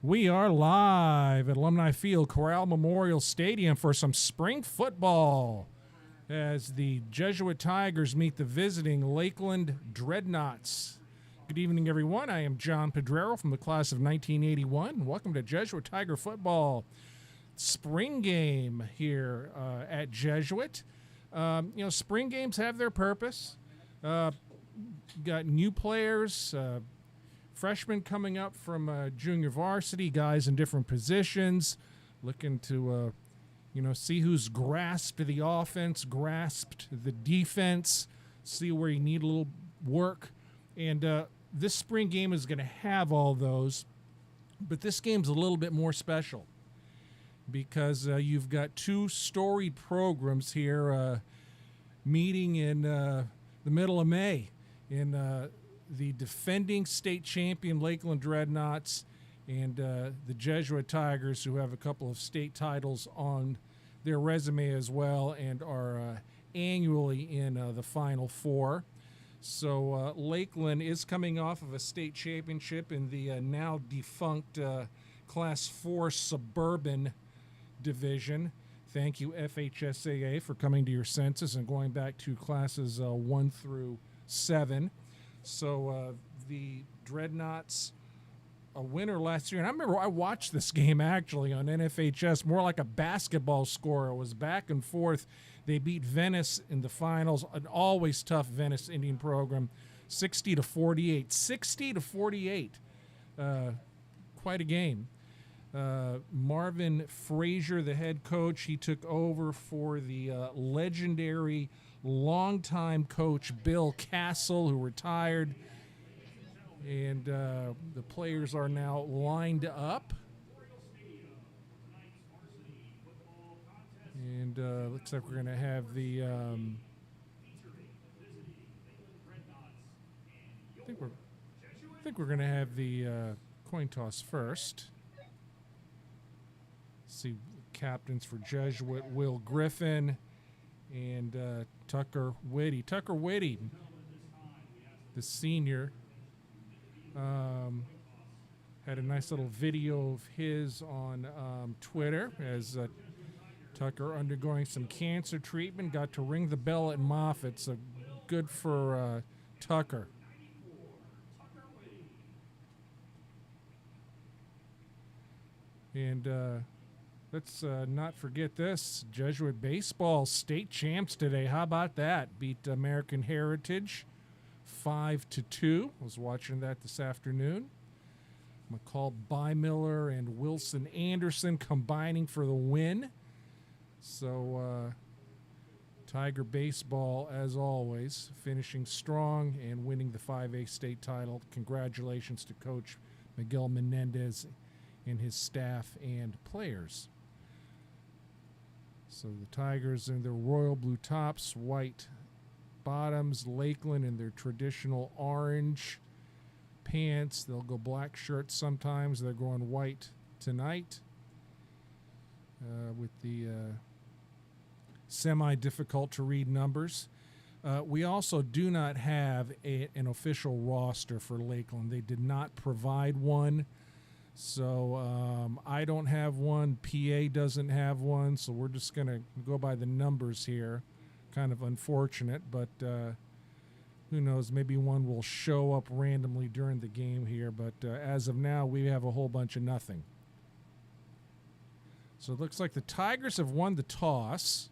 We are live at Alumni Field, Corral Memorial Stadium for some spring football as the Jesuit Tigers meet the visiting Lakeland Dreadnoughts. Good evening, everyone. I am John Pedrero from the class of 1981. Welcome to Jesuit Tiger football spring game here at Jesuit. Spring games have their purpose. Got new players, freshmen coming up from junior varsity, guys in different positions, looking to, see who's grasped the offense, grasped the defense, see where you need a little work. And this spring game is going to have all those, but this game's a little bit more special because you've got two storied programs here meeting in the middle of May in the defending state champion Lakeland Dreadnoughts and the Jesuit Tigers, who have a couple of state titles on their resume as well and are annually in the Final Four. So Lakeland is coming off of a state championship in the now defunct Class 4 Suburban Division. Thank you, FHSAA, for coming to your senses and going back to classes 1 through 7. So the Dreadnoughts, a winner last year. And I remember I watched this game actually on NFHS, more like a basketball score. It was back and forth. They beat Venice in the finals, an always tough Venice Indian program, 60-48. 60-48. Quite a game. Marvin Frazier, the head coach, he took over for the legendary longtime coach Bill Castle, who retired. And the players are now lined up. And looks like we're going to have the I think we're going to have the coin toss first. See captains for Jesuit, Will Griffin and Tucker Whitty. Tucker Whitty, the senior, had a nice little video of his on Twitter as Tucker undergoing some cancer treatment. Got to ring the bell at Moffitt, so good for Tucker. And let's not forget this. Jesuit baseball state champs today. How about that? Beat American Heritage 5-2. I was watching that this afternoon. McCall Bymiller and Wilson Anderson combining for the win. So Tiger baseball, as always, finishing strong and winning the 5A state title. Congratulations to Coach Miguel Menendez and his staff and players. So the Tigers in their royal blue tops, white bottoms, Lakeland in their traditional orange pants. They'll go black shirts sometimes. They're going white tonight with the semi-difficult to read numbers. We also do not have an official roster for Lakeland. They did not provide one. So I don't have one. PA doesn't have one. So we're just going to go by the numbers here. Kind of unfortunate, but who knows? Maybe one will show up randomly during the game here. But as of now, we have a whole bunch of nothing. So it looks like the Tigers have won the toss.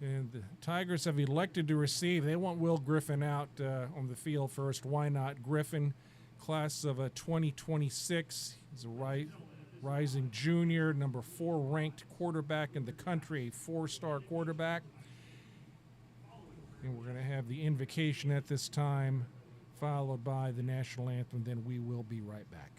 And the Tigers have elected to receive. They want Will Griffin out on the field first. Why not? Griffin, class of 2026. He's a rising junior, number 4 ranked quarterback in the country, a 4-star quarterback. And we're going to have the invocation at this time, followed by the national anthem. Then we will be right back.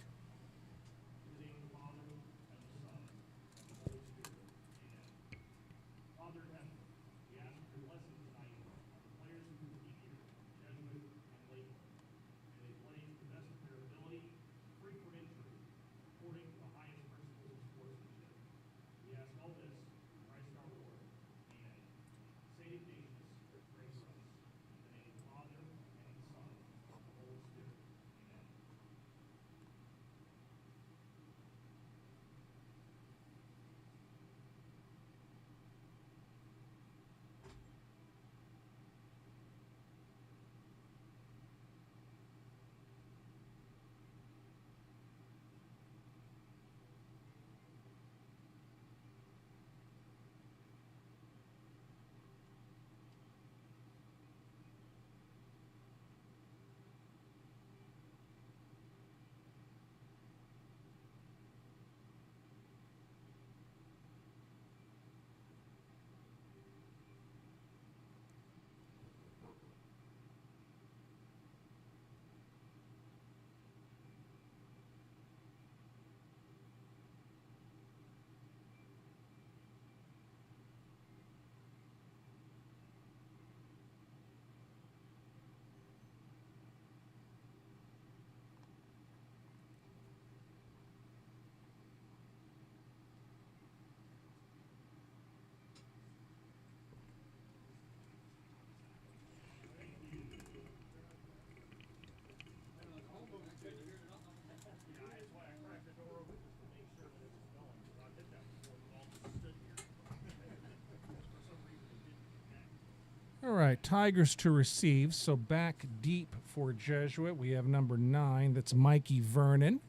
right, Tigers to receive. So back deep for Jesuit. We have number 9. That's Mikey Vernon.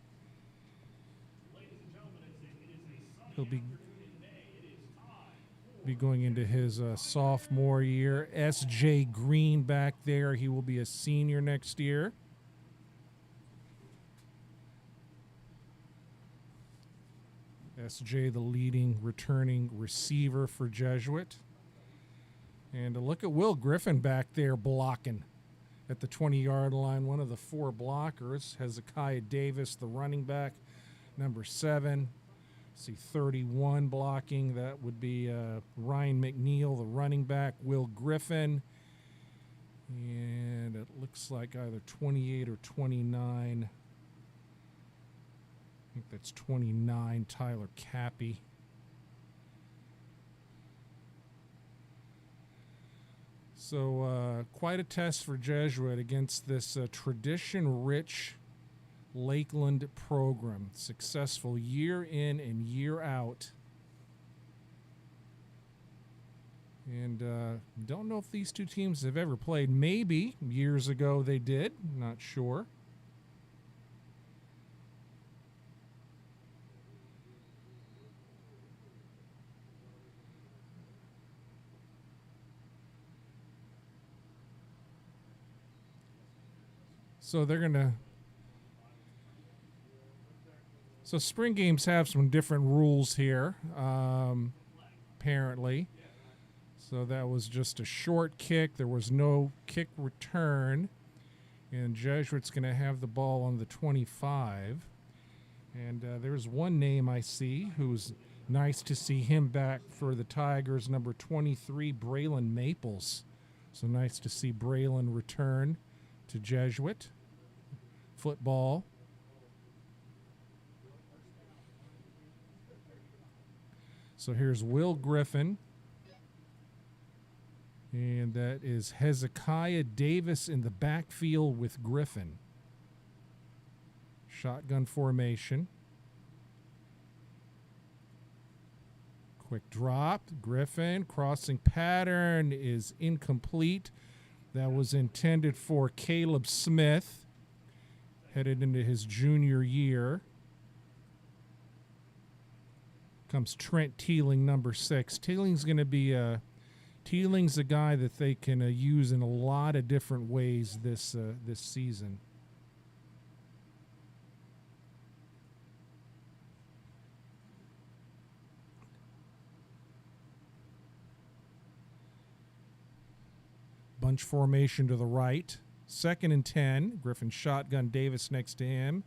He'll be going into his sophomore year. S.J. Green back there. He will be a senior next year. S.J., the leading returning receiver for Jesuit. And look at Will Griffin back there blocking at the 20-yard line. One of the 4 blockers. Hezekiah Davis, the running back, number 7. See 31 blocking. That would be Ryan McNeil, the running back. Will Griffin. And it looks like either 28 or 29. I think that's 29, Tyler Cappy. So quite a test for Jesuit against this tradition-rich Lakeland program. Successful year in and year out. And don't know if these two teams have ever played. Maybe years ago they did. Not sure. So they're going to... So spring games have some different rules here, apparently. So that was just a short kick. There was no kick return. And Jesuit's going to have the ball on the 25. And there's one name I see who's nice to see him back for the Tigers, number 23, Braylon Maples. So nice to see Braylon return to Jesuit football. So here's Will Griffin. And that is Hezekiah Davis in the backfield with Griffin. Shotgun formation. Quick drop. Griffin. Crossing pattern is incomplete. That was intended for Caleb Smith, headed into his junior year. Comes Trent Teeling, number 6. Teeling's going to be Teeling's a guy that they can use in a lot of different ways this season. Bunch formation to the right. 2nd and 10. Griffin shotgun, Davis next to him.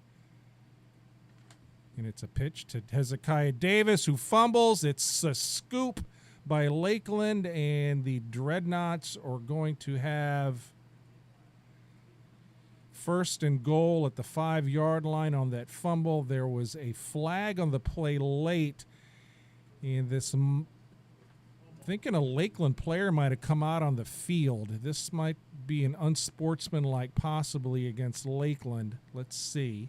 And it's a pitch to Hezekiah Davis, who fumbles. It's a scoop by Lakeland, and the Dreadnoughts are going to have 1st and goal at the 5-yard line on that fumble. There was a flag on the play late, and this, thinking a Lakeland player might have come out on the field. This might be an unsportsmanlike possibly against Lakeland. Let's see.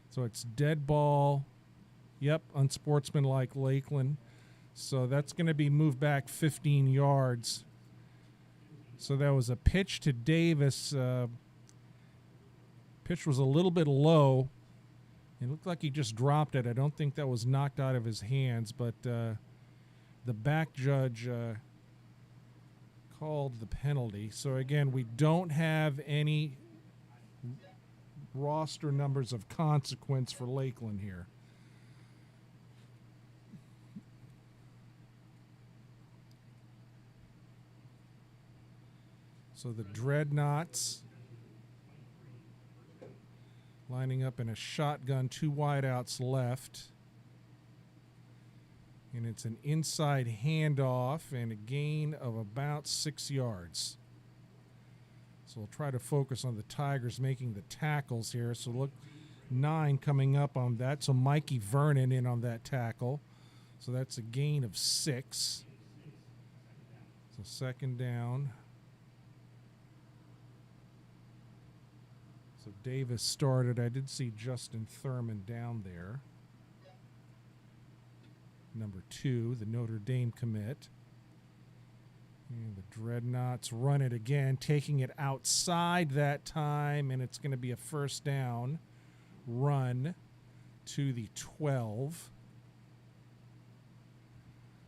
So it's dead ball. Yep, unsportsmanlike Lakeland. So that's going to be moved back 15 yards. So that was a pitch to Davis. Pitch was a little bit low. It looked like he just dropped it. I don't think that was knocked out of his hands, but the back judge called the penalty. So again, we don't have any roster numbers of consequence for Lakeland here. So the Dreadnoughts lining up in a shotgun, 2 wideouts left. And it's an inside handoff and a gain of about 6 yards. So we'll try to focus on the Tigers making the tackles here. So look, 9 coming up on that. So Mikey Vernon in on that tackle. So that's a gain of 6. So 2nd down. So Davis started. I did see Justin Thurman down there. Number 2, the Notre Dame commit. And the Dreadnoughts run it again, taking it outside that time, and it's going to be a first down run to the 12.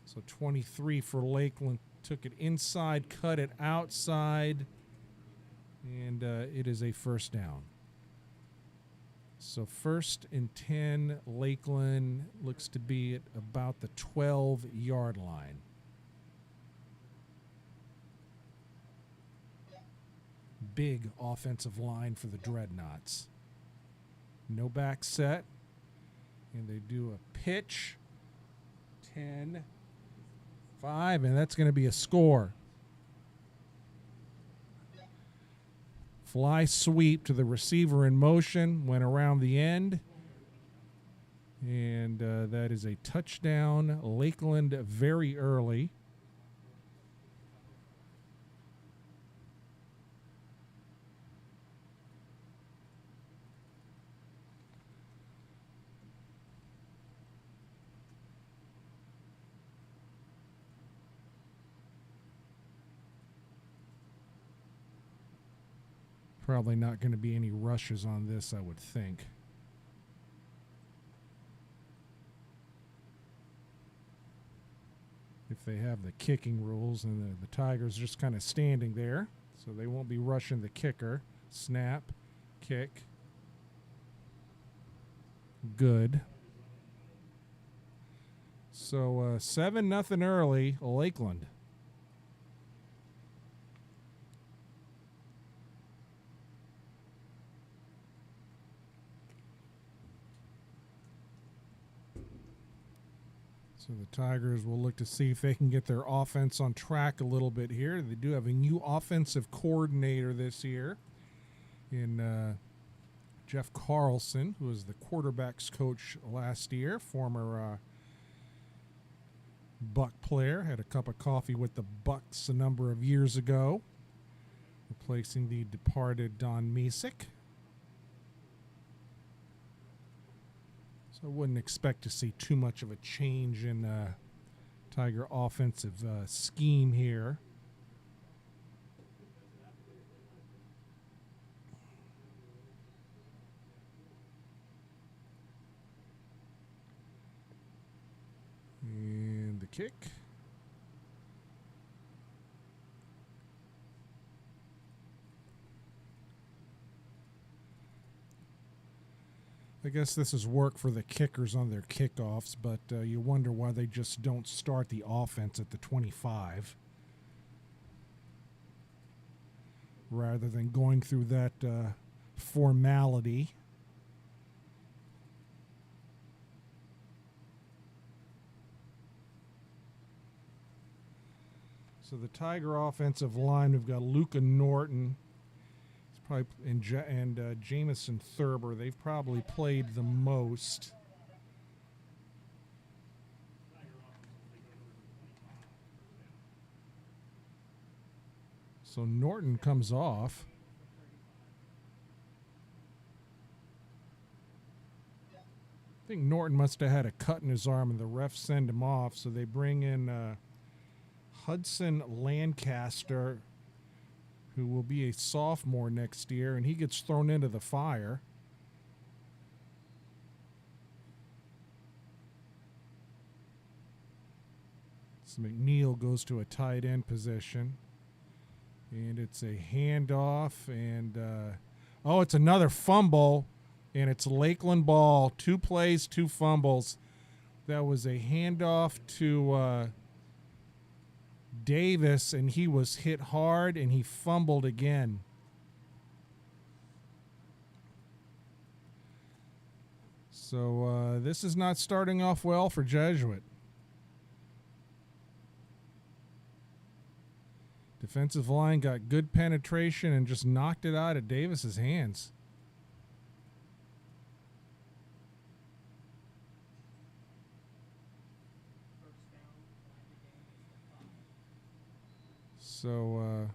So 23 for Lakeland. Took it inside, cut it outside, and it is a first down. So 1st and 10, Lakeland looks to be at about the 12-yard line. Big offensive line for the Dreadnoughts. No back set. And they do a pitch. 10, 5, and that's going to be a score. Fly sweep to the receiver in motion, went around the end. And that is a touchdown. Lakeland very early. Probably not going to be any rushes on this, I would think. If they have the kicking rules, and the Tigers just kind of standing there, so they won't be rushing the kicker. Snap, kick. Good. So 7-0 early, Lakeland. So the Tigers will look to see if they can get their offense on track a little bit here. They do have a new offensive coordinator this year in Jeff Carlson, who was the quarterbacks coach last year, former Buck player. Had a cup of coffee with the Bucks a number of years ago, replacing the departed Don Misick. So I wouldn't expect to see too much of a change in Tiger offensive scheme here. And the kick. I guess this is work for the kickers on their kickoffs, but you wonder why they just don't start the offense at the 25 rather than going through that formality. So the Tiger offensive line, we've got Luca Norton, probably and Jamison Thurber. They've probably played the most. So Norton comes off. I think Norton must have had a cut in his arm and the refs send him off, so they bring in Hudson Lancaster, who will be a sophomore next year, and he gets thrown into the fire. So McNeil goes to a tight end position, and it's a handoff, and it's another fumble, and it's Lakeland ball. 2 plays, 2 fumbles. That was a handoff to Davis, and he was hit hard, and he fumbled again. So this is not starting off well for Jesuit. Defensive line got good penetration and just knocked it out of Davis's hands. So,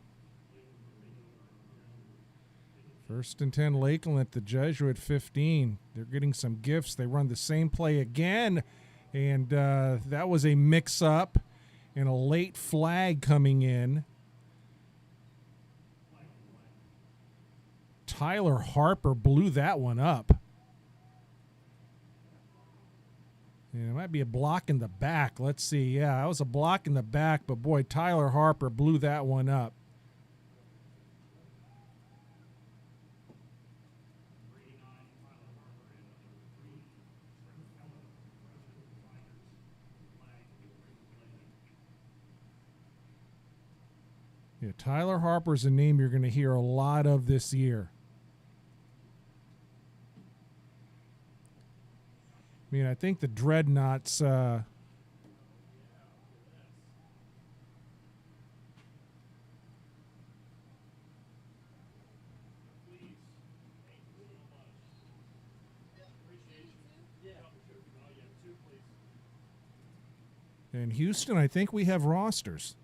1st and 10, Lakeland at the Jesuit 15. They're getting some gifts. They run the same play again, and that was a mix-up and a late flag coming in. Tyler Harper blew that one up. Yeah, it might be a block in the back. Let's see. Yeah, that was a block in the back, but boy, Tyler Harper blew that one up. Yeah, Tyler Harper's a name you're going to hear a lot of this year. I mean, I think the Dreadnoughts in Houston, I think we have rosters.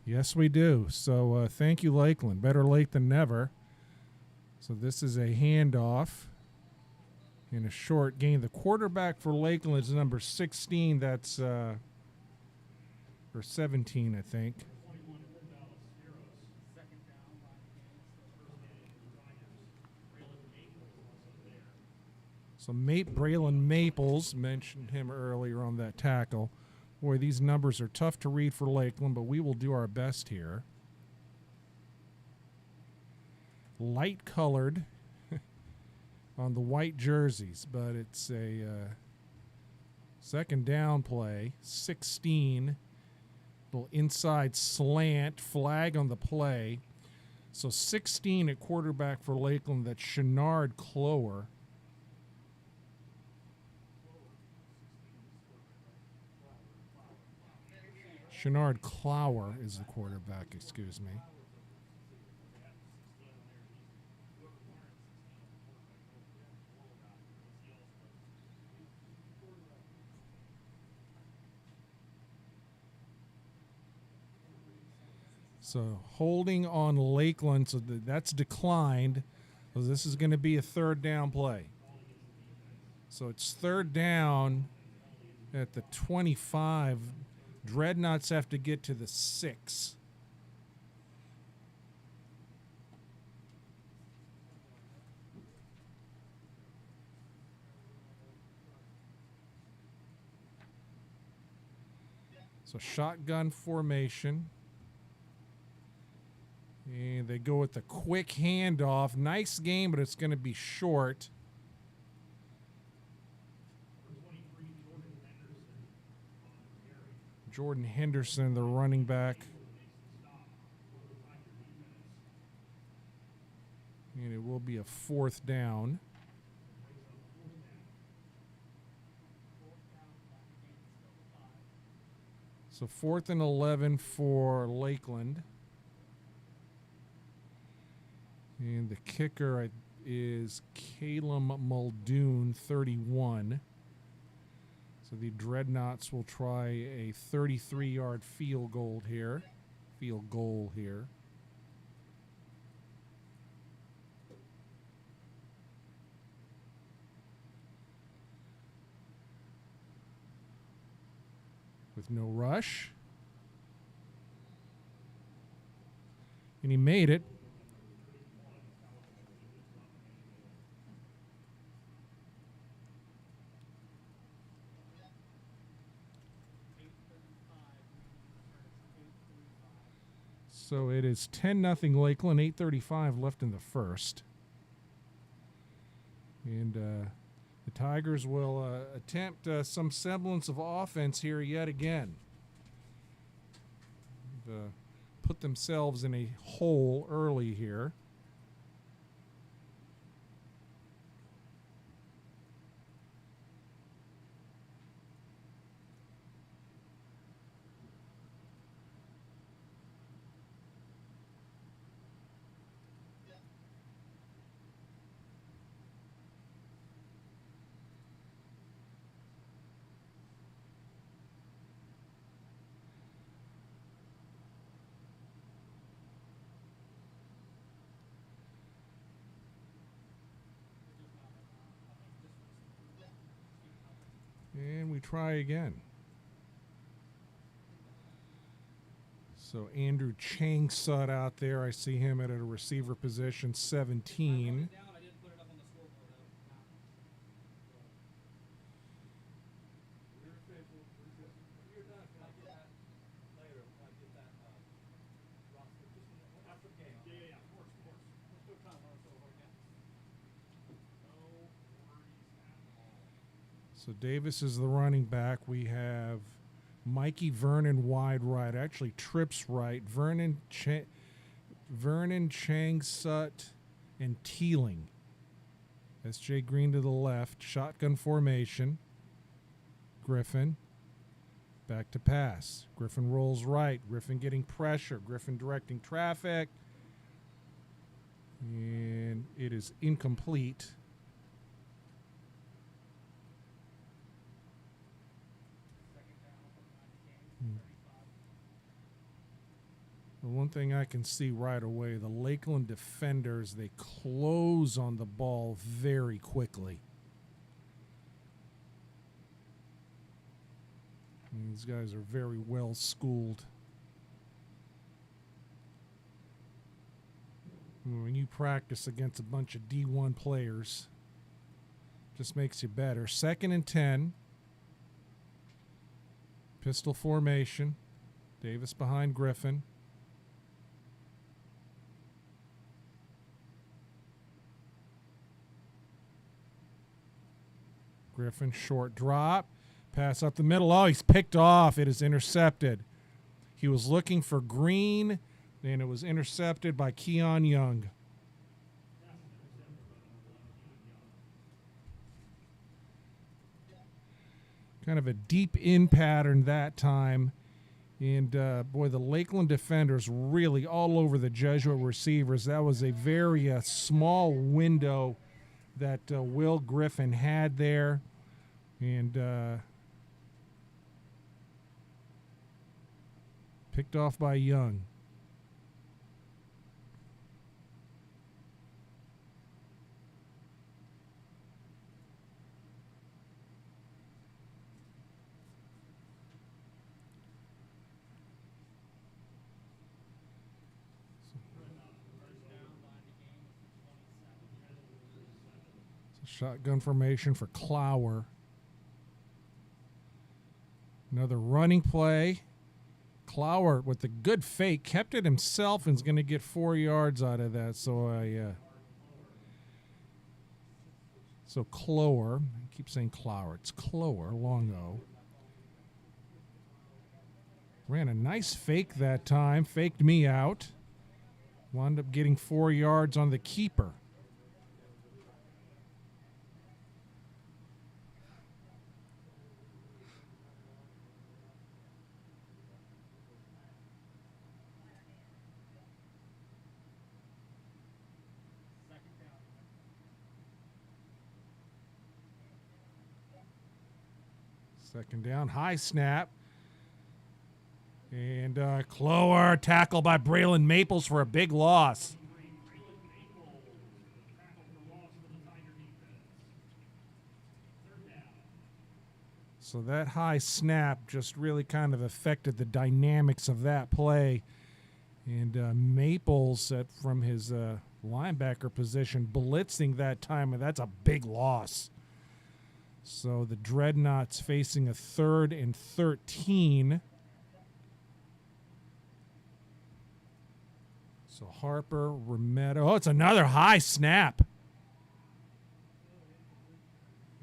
Yes, we do. So thank you, Lakeland. Better late than never. So this is a handoff in a short game. The quarterback for Lakeland is number 16. That's or 17, I think. So Braylon Maples, mentioned him earlier on that tackle. Boy, these numbers are tough to read for Lakeland, but we will do our best here. Light colored on the white jerseys, but it's a second down play. 16, little inside slant, flag on the play. So 16 at quarterback for Lakeland. That's Shenard Clower. Shenard Clower is the quarterback, excuse me. So holding on Lakeland, so that's declined. So this is going to be a third down play. So it's third down at the 25. Dreadnoughts have to get to the 6. So shotgun formation. And they go with the quick handoff. Nice game, but it's going to be short. Jordan Henderson, the running back. And it will be a fourth down. So 4th and 11 for Lakeland. And the kicker is Calum Muldoon, 31. So the Dreadnoughts will try a 33-yard field goal here. With no rush. And he made it. So it is 10-0 Lakeland, 8:35 left in the first. And the Tigers will attempt some semblance of offense here yet again. Put themselves in a hole early here. And we try again. So Andrew Changsut out there. I see him at a receiver position, 17. So Davis is the running back. We have Mikey Vernon wide right. Actually, trips right. Vernon Changsut, and Teeling. S.J. Green to the left. Shotgun formation. Griffin. Back to pass. Griffin rolls right. Griffin getting pressure. Griffin directing traffic. And it is incomplete. The one thing I can see right away, the Lakeland defenders, they close on the ball very quickly. And these guys are very well schooled. When you practice against a bunch of D1 players, just makes you better. 2nd and 10. Pistol formation. Davis behind Griffin. Griffin, short drop. Pass up the middle. Oh, he's picked off. It is intercepted. He was looking for Green, and it was intercepted by Keon Young. Kind of a deep in pattern that time. And, boy, the Lakeland defenders really all over the Jesuit receivers. That was a very small window that Will Griffin had there. And picked off by Young. Shotgun formation for Clower. Another running play. Clower with a good fake kept it himself and is going to get 4 yards out of that. So Clower. I keep saying Clower. It's Clower. Long O. Ran a nice fake that time. Faked me out. Wound up getting 4 yards on the keeper. Second down, high snap. And Clower tackled by Braylon Maples for a big loss. So that high snap just really kind of affected the dynamics of that play. And Maples from his linebacker position blitzing that time, and that's a big loss. So the Dreadnoughts facing a 3rd and 13. So Harper, Remetto. Oh, it's another high snap.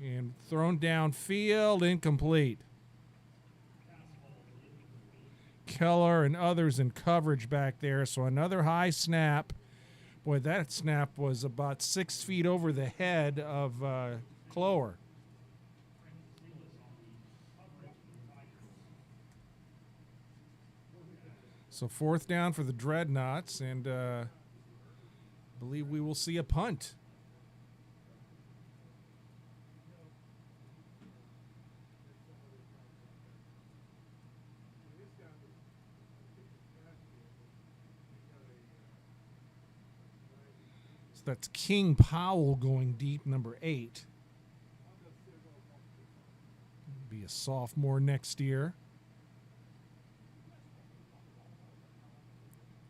And thrown downfield, incomplete. Keller and others in coverage back there. So another high snap. Boy, that snap was about 6 feet over the head of Clower. So 4th down for the Dreadnoughts, and I believe we will see a punt. So that's King Powell going deep, number 8. Be a sophomore next year.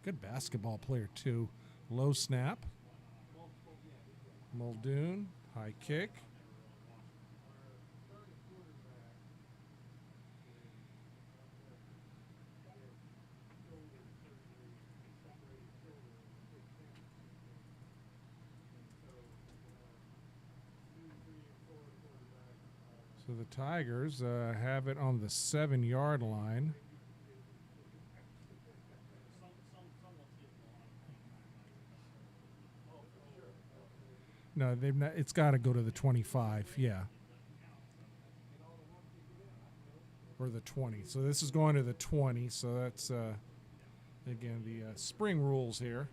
Good basketball player, too. Low snap. Muldoon, high kick. So the Tigers have it on the 7-yard line. No, they've not. It's got to go to the 25. Yeah, or the 20. So this is going to the 20. So that's again the spring rules here.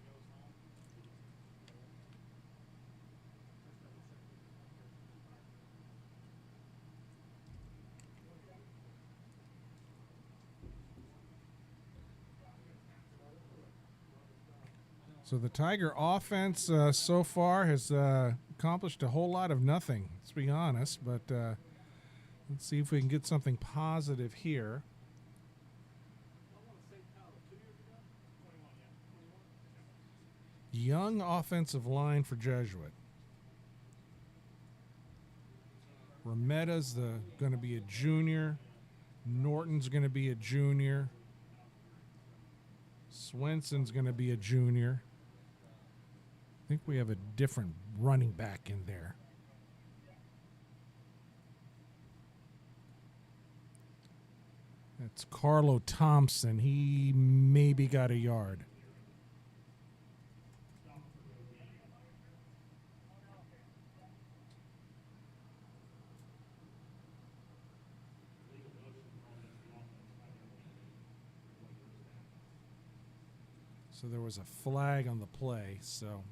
So the Tiger offense so far has accomplished a whole lot of nothing, let's be honest. But let's see if we can get something positive here. Young offensive line for Jesuit. Remetta's going to be a junior. Norton's going to be a junior. Swenson's going to be a junior. I think we have a different running back in there. That's Carlo Thompson. He maybe got a yard. So there was a flag on the play, so.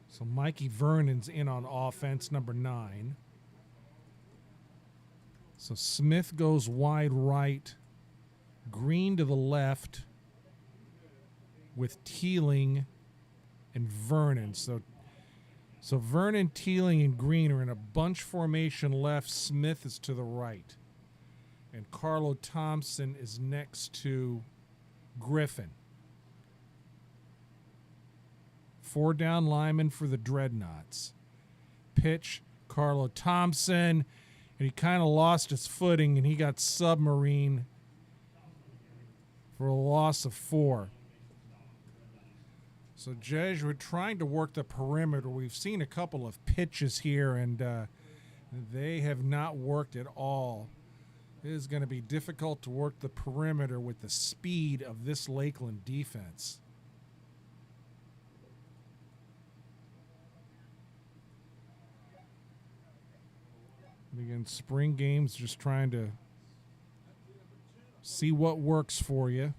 So Mikey Vernon's in on offense, number 9. So Smith goes wide right, Green to the left with Teeling and Vernon. So Vernon, Teeling, and Green are in a bunch formation left. Smith is to the right. And Carlo Thompson is next to Griffin. 4 down linemen for the Dreadnoughts. Pitch, Carlo Thompson, and he kind of lost his footing, and he got submarine for a loss of 4. So Jesuit trying to work the perimeter. We've seen a couple of pitches here, and they have not worked at all. It is going to be difficult to work the perimeter with the speed of this Lakeland defense. Again, spring games, just trying to see what works for you.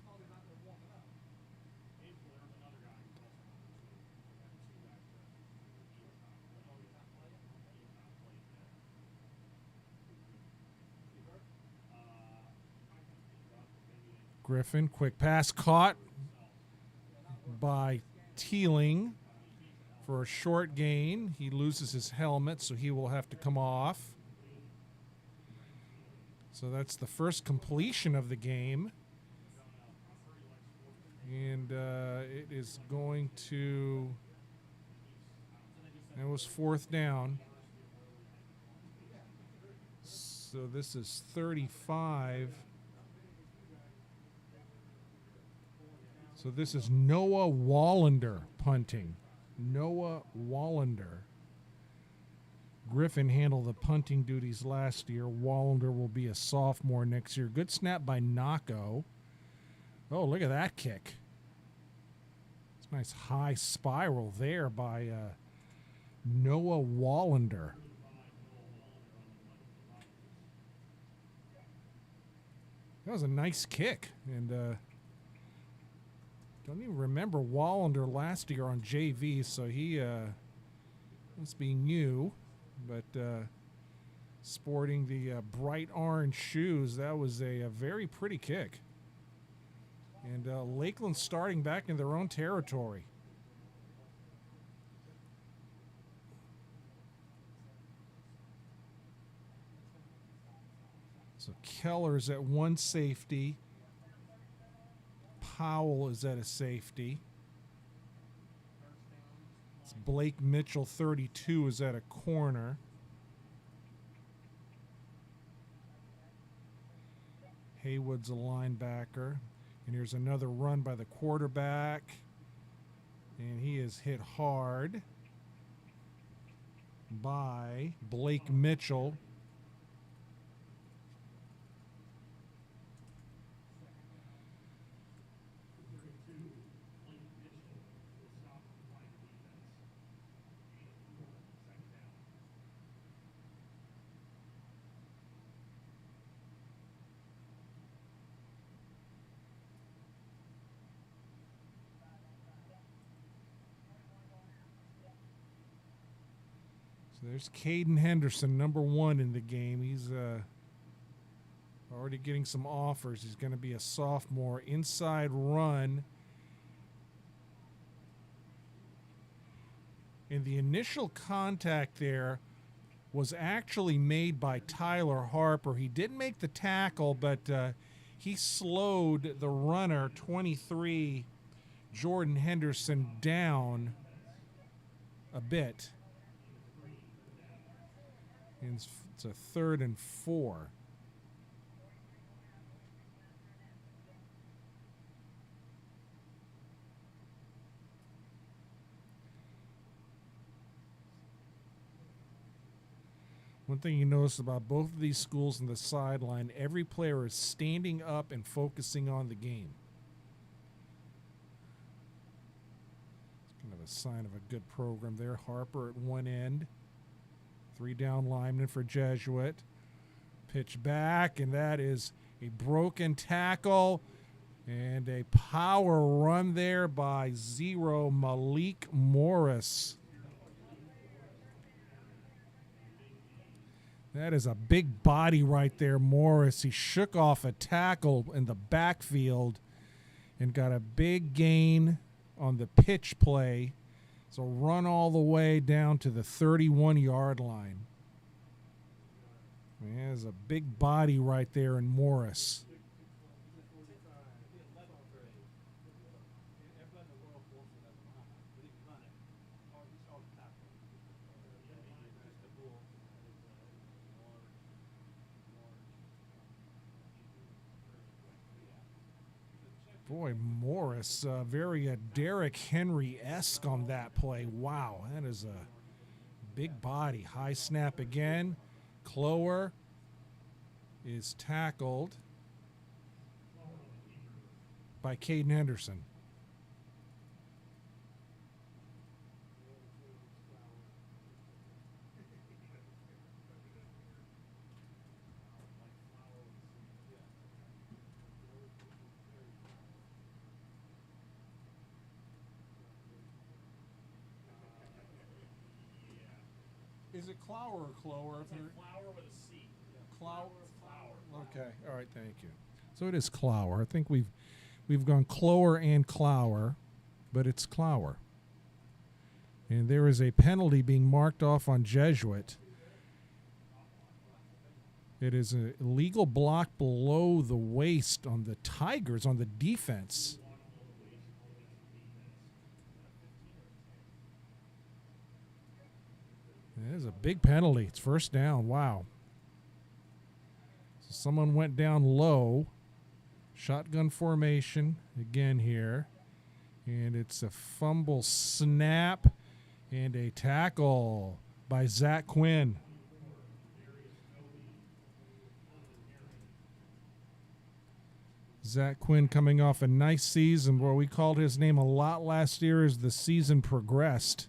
Griffin, quick pass caught by Teeling for a short gain. He loses his helmet, so he will have to come off. So that's the first completion of the game. And it is going to, that was 4th down. So this is 35. So this is Noah Wallander punting. Noah Wallander. Griffin handled the punting duties last year. Wallander will be a sophomore next year. Good snap by Nako. Oh, look at that kick. It's a nice high spiral there by Noah Wallander. That was a nice kick. And don't even remember Wallander last year on JV, so he must be new. But sporting the bright orange shoes, that was a very pretty kick. And Lakeland starting back in their own territory. So Keller's at one safety. Powell is at a safety. It's Blake Mitchell, 32, is at a corner. Haywood's a linebacker. And here's another run by the quarterback. And he is hit hard by Blake Mitchell. So there's Caden Henderson, number 1 in the game. He's already getting some offers. He's going to be a sophomore. Inside run. And the initial contact there was actually made by Tyler Harper. He didn't make the tackle, but he slowed the runner, 23, Jordan Henderson, down a bit. And it's a 3rd and 4. One thing you notice about both of these schools on the sideline, every player is standing up and focusing on the game. It's kind of a sign of a good program there. Harper at one end. 3 down linemen for Jesuit. Pitch back, and that is a broken tackle and a power run there by Malik Morris. That is a big body right there, Morris. He shook off a tackle in the backfield and got a big gain on the pitch play. So run all the way down to the 31-yard line. There's a big body right there in Morris. Boy, Morris, very Derrick Henry-esque on that play. Wow, that is a big body. High snap again. Clower is tackled by Caden Henderson. Is it Clower or Clower? It's like flower with a C. Clower. Flower. Okay. All right. Thank you. So it is Clower. I think we've gone Clower and Clower, but it's Clower. And there is a penalty being marked off on Jesuit. It is an illegal block below the waist on the Tigers on the defense. It is a big penalty. It's first down. Wow. So someone went down low. Shotgun formation again here. And it's a fumble snap and a tackle by Zach Quinn. Zach Quinn coming off a nice season. Boy, we called his name a lot last year as the season progressed.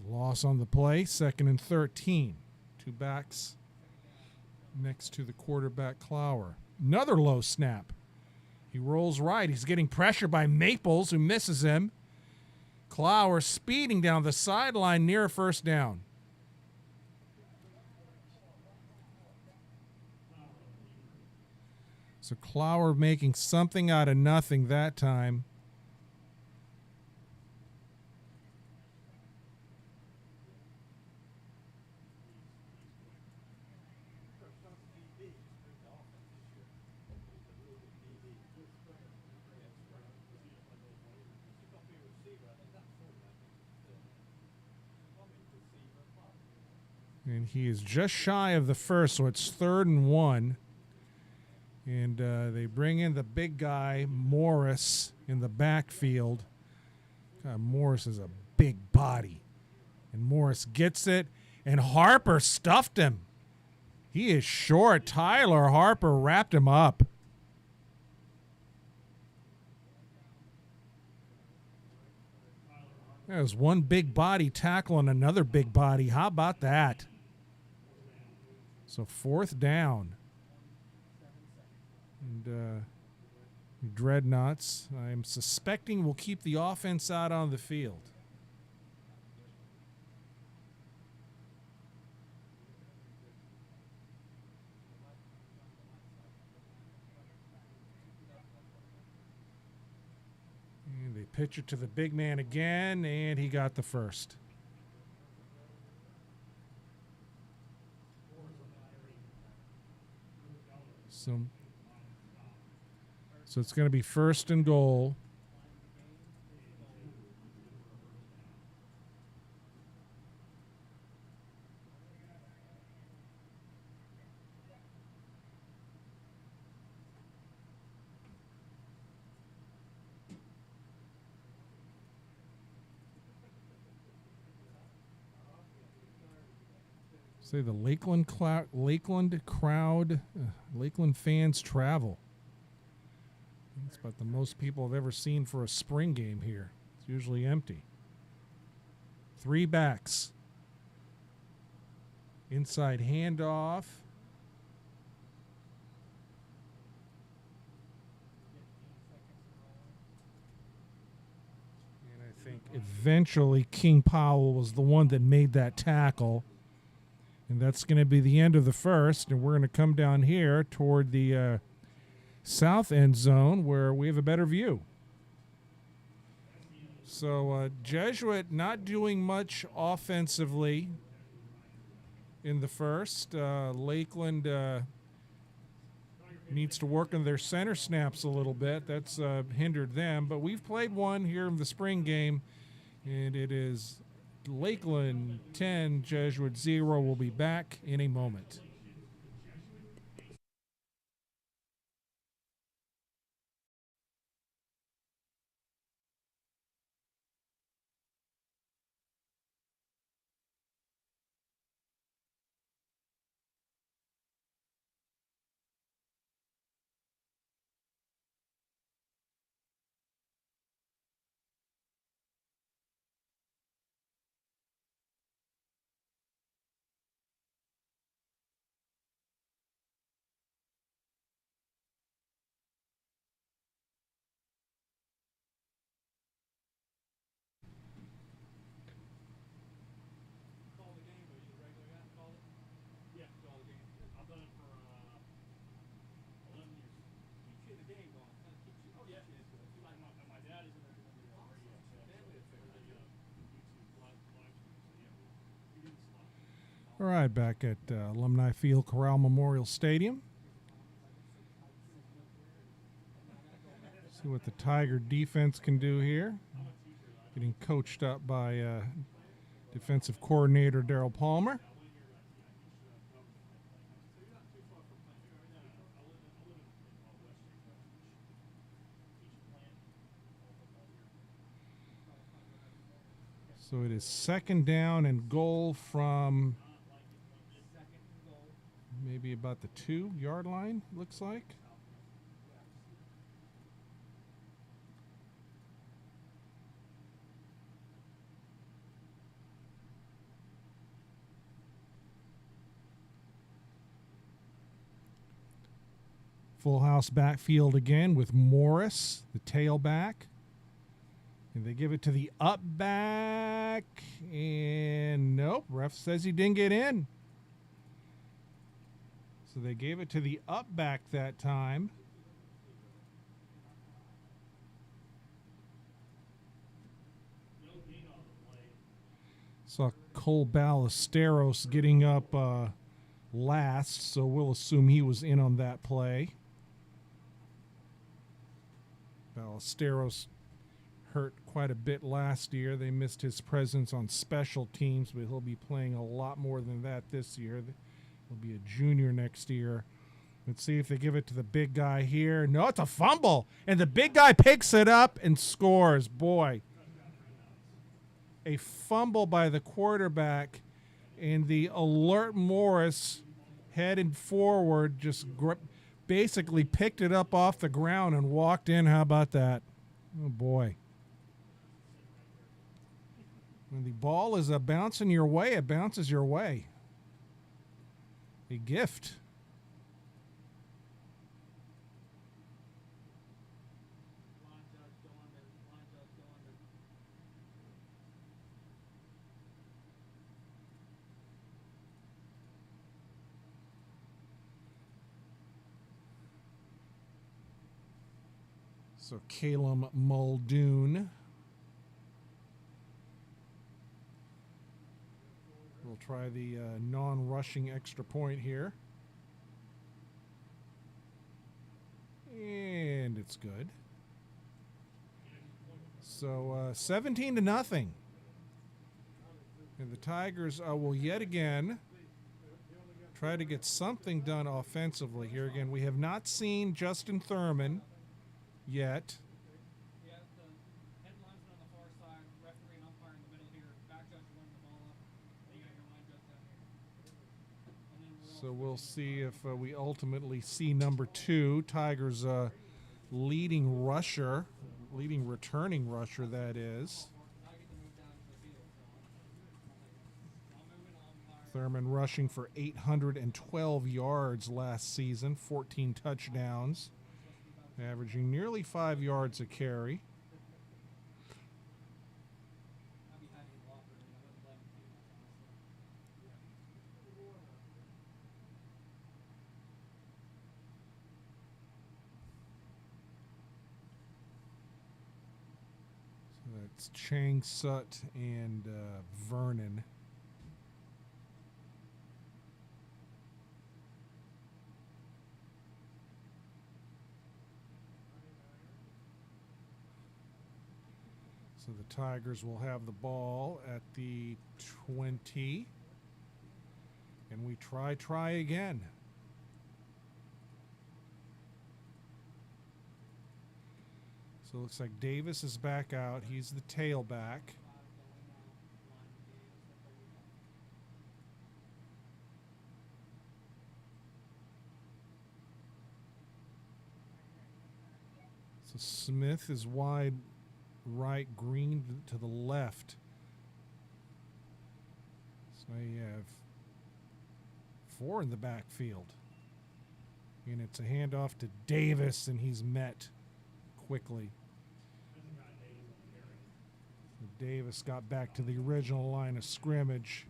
Loss on the play, 2nd and 13. 2 backs next to the quarterback, Clower. Another low snap. He rolls right. He's getting pressure by Maples, who misses him. Clower speeding down the sideline near a first down. So Clower making something out of nothing that time. And he is just shy of the first, so it's 3rd and 1. And they bring in the big guy, Morris, in the backfield. God, Morris is a big body. And Morris gets it, and Harper stuffed him. He is short. Tyler Harper wrapped him up. There's one big body tackling another big body. How about that? So 4th down. And Dreadnoughts, I'm suspecting, will keep the offense out on the field. And they pitch it to the big man again, and he got the first. So it's going to be 1st and goal. Say the Lakeland crowd, Lakeland fans travel. That's about the most people I've ever seen for a spring game here. It's usually empty. 3 backs. Inside handoff. And I think eventually King Powell was the one that made that tackle. And that's going to be the end of the first. And we're going to come down here toward the south end zone where we have a better view. So Jesuit not doing much offensively in the first. Lakeland needs to work on their center snaps a little bit. That's hindered them. But we've played one here in the spring game, and it is Lakeland 10, Jesuit 0. We'll be back in a moment. All right, back at Alumni Field, Corral Memorial Stadium. See what the Tiger defense can do here. Getting coached up by defensive coordinator Daryl Palmer. So it is 2nd down and goal from maybe about the 2-yard line, looks like. Full house backfield again with Morris, the tailback. And they give it to the up back. And nope, ref says he didn't get in. So they gave it to the up back that time. Saw Cole Ballesteros getting up last, so we'll assume he was in on that play. Ballesteros hurt quite a bit last year. They missed his presence on special teams, but he'll be playing a lot more than that this year. He'll be a junior next year. Let's see if they give it to the big guy here. No, it's a fumble, and the big guy picks it up and scores. Boy, a fumble by the quarterback, and the alert Morris headed forward just basically picked it up off the ground and walked in. How about that? Oh, boy. When the ball is bouncing your way, it bounces your way. A gift. So Calum Muldoon will try the non-rushing extra point here. And it's good. So 17-0. And the Tigers will yet again try to get something done offensively here. Again, we have not seen Justin Thurman yet. Yeah, the head linesman on the far side, referee and umpire in the middle here, back judge running the ball up. Then you got your line judge down here. And then So we'll see if we ultimately see number 2, Tigers' leading returning rusher, that is. I get to move down to the field. So I'm moving umpire. Thurman rushing for 812 yards last season, 14 touchdowns, averaging nearly 5 yards a carry. I'd be happy to block her. I wouldn't blame him too much, honestly. So that's Chang Sut and Vernon. So the Tigers will have the ball at the 20. And we try again. So it looks like Davis is back out. He's the tailback. So Smith is wide right, Green to the left. So you have 4 in the backfield. And it's a handoff to Davis, and he's met quickly. So Davis got back to the original line of scrimmage.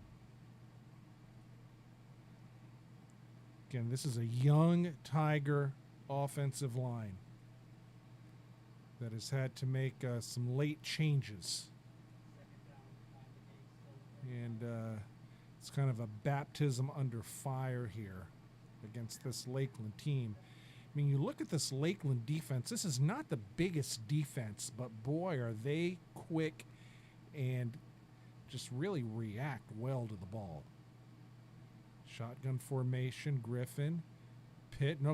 Again, this is a young Tiger offensive line that has had to make some late changes. And it's kind of a baptism under fire here against this Lakeland team. I mean, you look at this Lakeland defense, this is not the biggest defense, but boy, are they quick and just really react well to the ball. Shotgun formation, Griffin.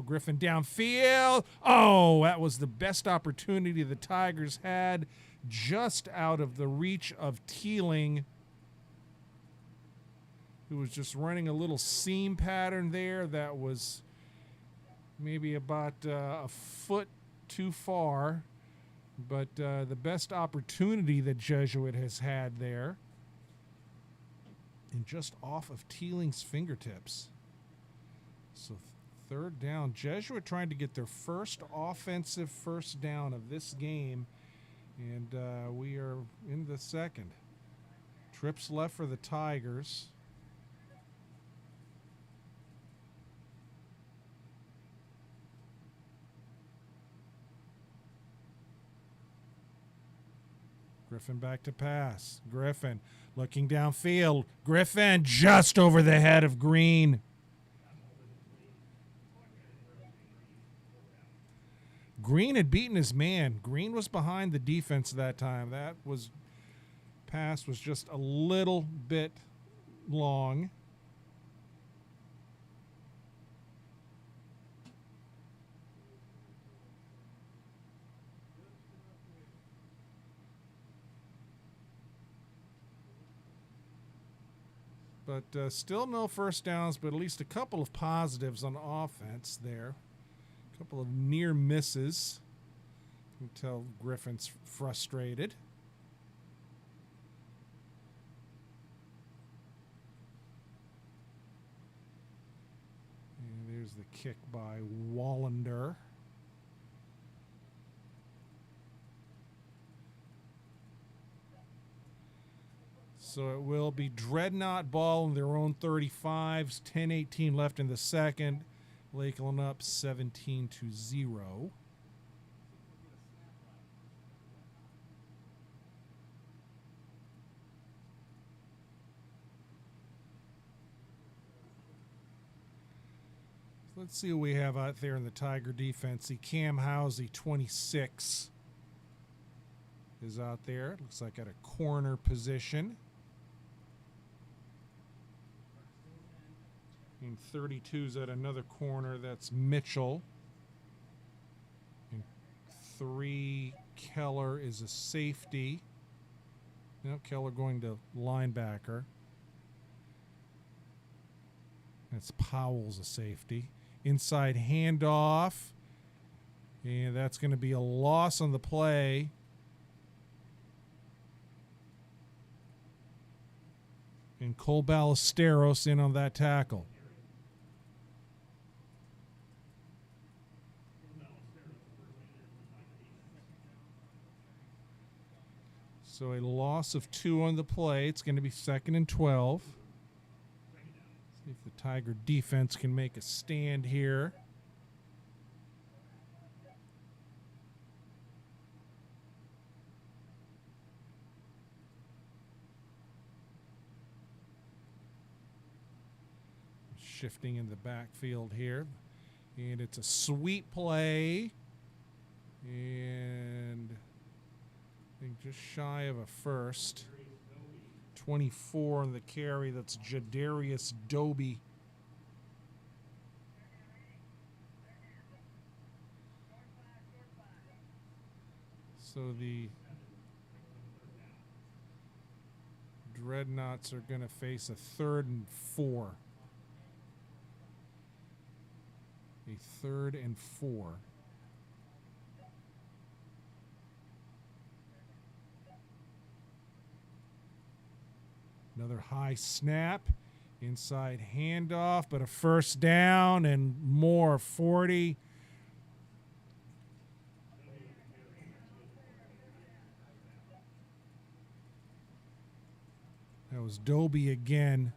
Griffin downfield. Oh, that was the best opportunity the Tigers had, just out of the reach of Teeling, who was just running a little seam pattern there that was maybe about a foot too far. But the best opportunity that Jesuit has had there, and just off of Teeling's fingertips. So third down. Jesuit trying to get their first offensive first down of this game And we are in the second. Trips left for the Tigers. Griffin back to pass. Griffin looking downfield. Griffin just over the head of Green. Green had beaten his man. Green was behind the defense that time. That was pass was just a little bit long. But still no first downs, but at least a couple of positives on offense there. A couple of near misses. You can tell Griffin's frustrated. And there's the kick by Wallander. So it will be Dreadnought ball in their own 35s. 10:18 left in the second. Lakeland up 17-0. Let's see what we have out there in the Tiger defense. See Cam Housey, 26, is out there. Looks like at a corner position. And 32's at another corner. That's Mitchell. And 3, Keller is a safety. No, Keller going to linebacker. That's Powell's a safety. Inside handoff. And that's going to be a loss on the play. And Cole Ballesteros in on that tackle. So a loss of 2 on the play. It's going to be 2nd and 12. See if the Tiger defense can make a stand here. Shifting in the backfield here. And it's a sweep play. And I think just shy of a first. 24 on the carry. That's Jadarius Doby. So the Dreadnoughts are going to face a 3rd and 4. A 3rd and 4. Another high snap, inside handoff, but a first down and more, 40. That was Doby again.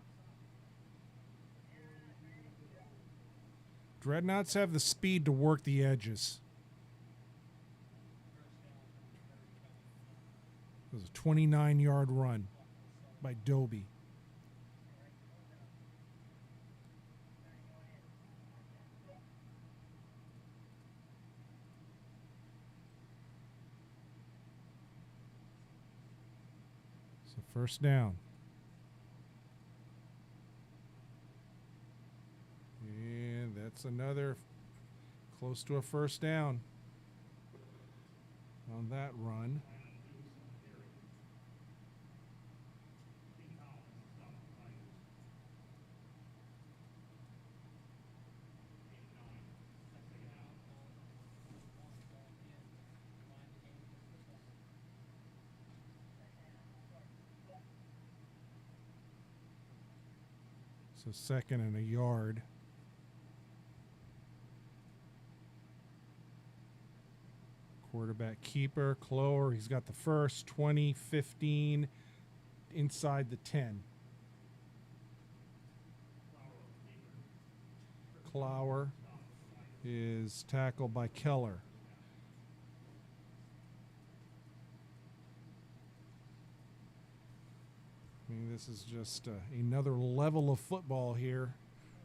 Dreadnoughts have the speed to work the edges. It was a 29-yard run by Doby. So first down. And that's another close to a first down on that run. So 2nd and a yard. Quarterback keeper, Clower. He's got the first, 20, 15, inside the 10. Clower is tackled by Keller. I mean, this is just another level of football here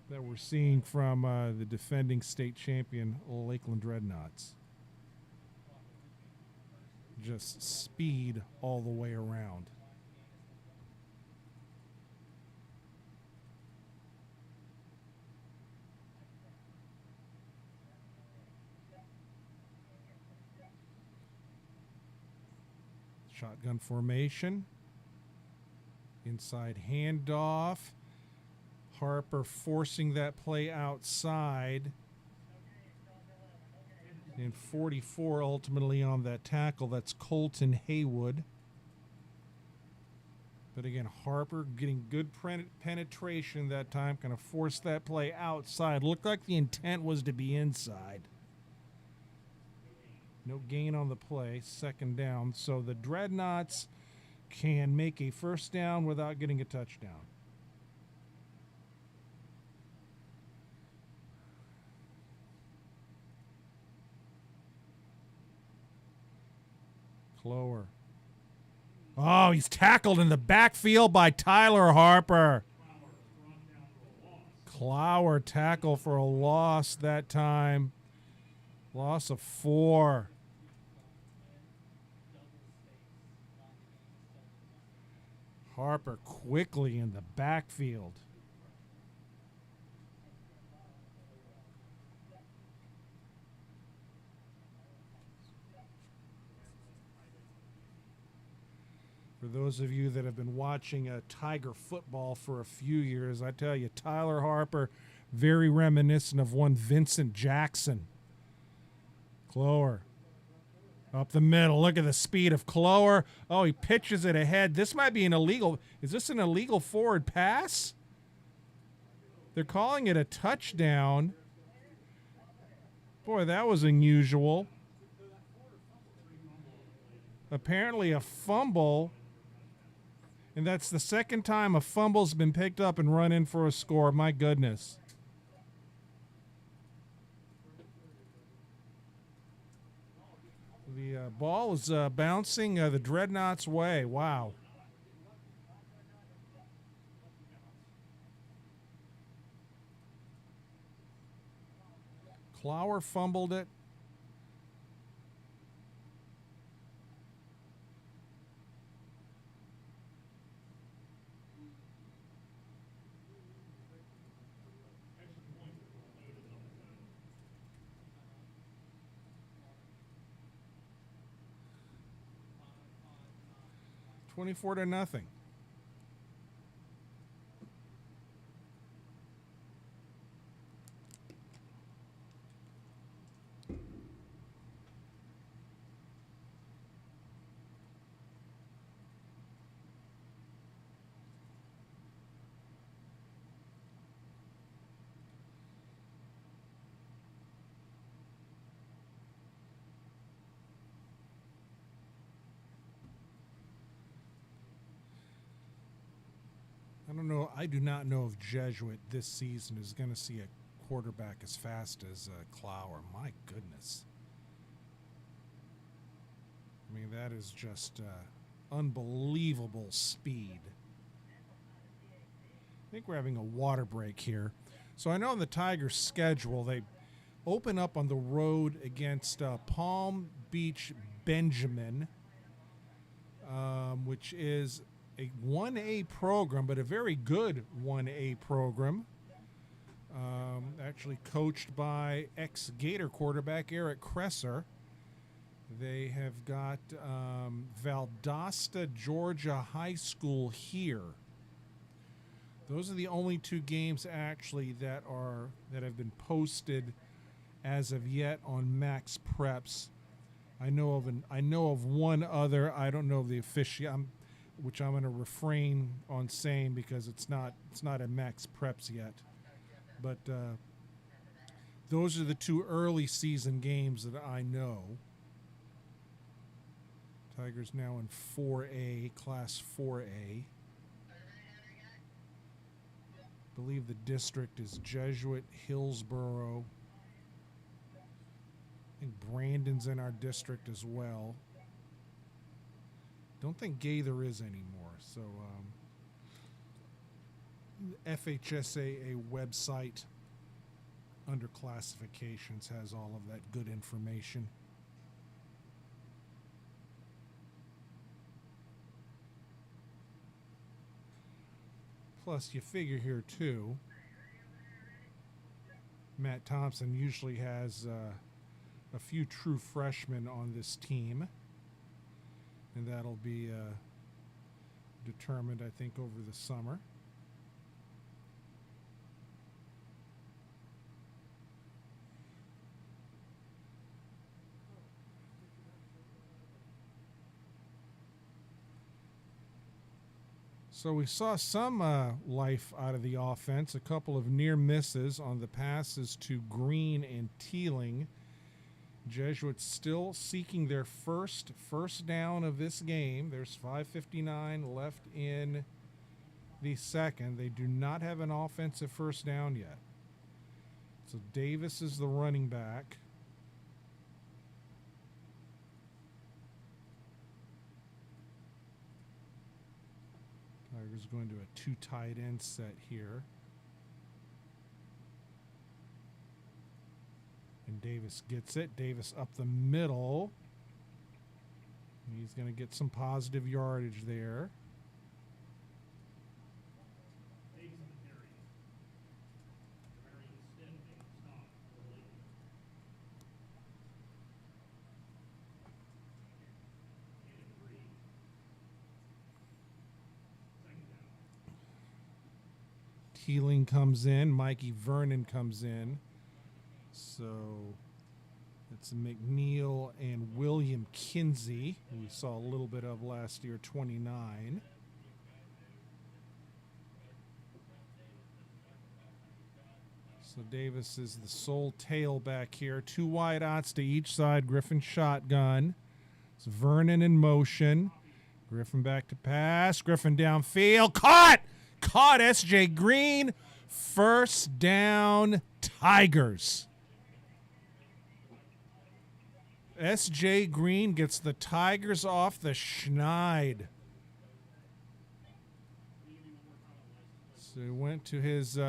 that we're seeing from the defending state champion Lakeland Dreadnoughts. Just speed all the way around. Shotgun formation. Inside handoff. Harper forcing that play outside. And 44 ultimately on that tackle. That's Colton Haywood. But again, Harper getting good penetration that time. Kind of forced that play outside. Looked like the intent was to be inside. No gain on the play. Second down. So the Dreadnoughts can make a first down without getting a touchdown. Clower. Oh, he's tackled in the backfield by Tyler Harper. Clower tackle for a loss that time. Loss of 4. Harper quickly in the backfield. For those of you that have been watching Tiger football for a few years, I tell you, Tyler Harper, very reminiscent of one Vincent Jackson. Clower. Up the middle. Look at the speed of Clower. Oh, he pitches it ahead. This might be an illegal. Is this an illegal forward pass? They're calling it a touchdown. Boy, that was unusual. Apparently a fumble. And that's the second time a fumble's been picked up and run in for a score. My goodness. The ball is bouncing the Dreadnoughts' way. Wow. Clower fumbled it. $24 to nothing. I don't know. I do not know if Jesuit this season is going to see a quarterback as fast as Clower. My goodness. I mean, that is just unbelievable speed. I think we're having a water break here. So I know on the Tigers' schedule, they open up on the road against Palm Beach Benjamin, which is a 1A program, but a very good 1A program. Actually coached by ex-Gator quarterback Eric Kresser. They have got Valdosta, Georgia High School here. Those are the only 2 games actually that have been posted as of yet on Max Preps. I know of one other. I don't know the official, which I'm going to refrain on saying because it's not at Max Preps yet. But those are the 2 early season games that I know. Tigers now in 4A, Class 4A. I believe the district is Jesuit, Hillsboro. I think Brandon's in our district as well. Don't think Gaither is anymore. So FHSAA website under classifications has all of that good information. Plus, you figure here too, Matt Thompson usually has a few true freshmen on this team, and that'll be determined, I think, over the summer. So we saw some life out of the offense, a couple of near misses on the passes to Green and Teeling. Jesuits still seeking their first down of this game. There's 5:59 left in the second. They do not have an offensive first down yet. So Davis is the running back. Tigers going to a 2 tight end set here. And Davis gets it. Davis up the middle. He's going to get some positive yardage there. Teeling comes in. Mikey Vernon comes in. So it's McNeil and William Kinsey, who we saw a little bit of last year, 29. So Davis is the sole tailback here. 2 wideouts to each side. Griffin shotgun. It's Vernon in motion. Griffin back to pass. Griffin downfield. Caught! Caught S.J. Green. First down, Tigers. S.J. Green gets the Tigers off the schneid. So he went to his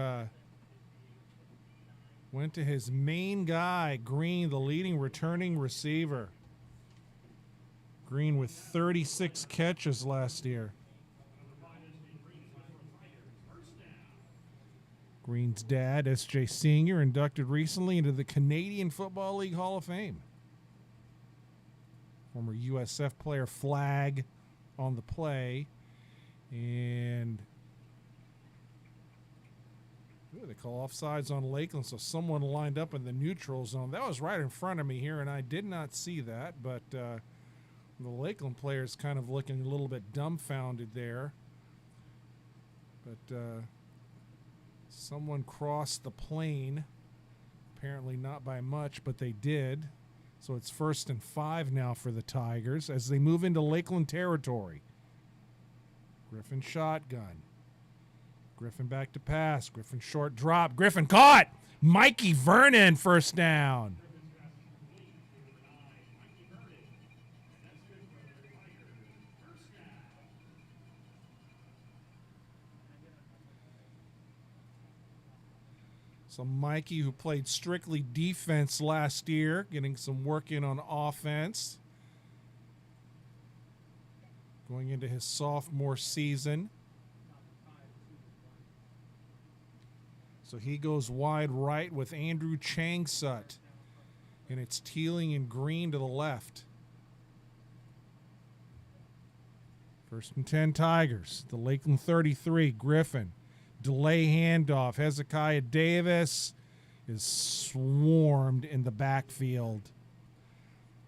main guy, Green, the leading returning receiver. Green with 36 catches last year. Green's dad, S.J. Sr., inducted recently into the Canadian Football League Hall of Fame. Former USF player, flag on the play. And they call offsides on Lakeland, so someone lined up in the neutral zone. That was right in front of me here, and I did not see that. But the Lakeland player is kind of looking a little bit dumbfounded there. But someone crossed the plane. Apparently not by much, but they did. So it's 1st and 5 now for the Tigers as they move into Lakeland territory. Griffin shotgun. Griffin back to pass. Griffin short drop. Griffin caught! Mikey Vernon first down. So Mikey, who played strictly defense last year, getting some work in on offense. Going into his sophomore season. So he goes wide right with Andrew Changsut. And it's Teeling and Green to the left. 1st and 10 Tigers. The Lakeland 33, Griffin. Delay handoff. Hezekiah Davis is swarmed in the backfield.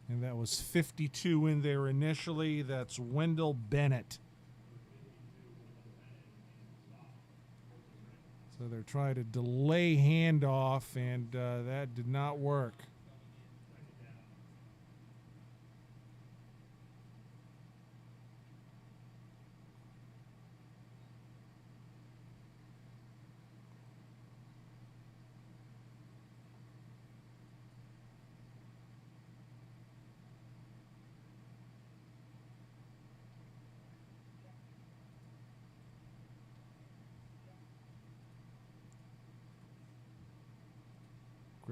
And that was 52 in there initially. That's Wendell Bennett. So they're trying to delay handoff, and that did not work.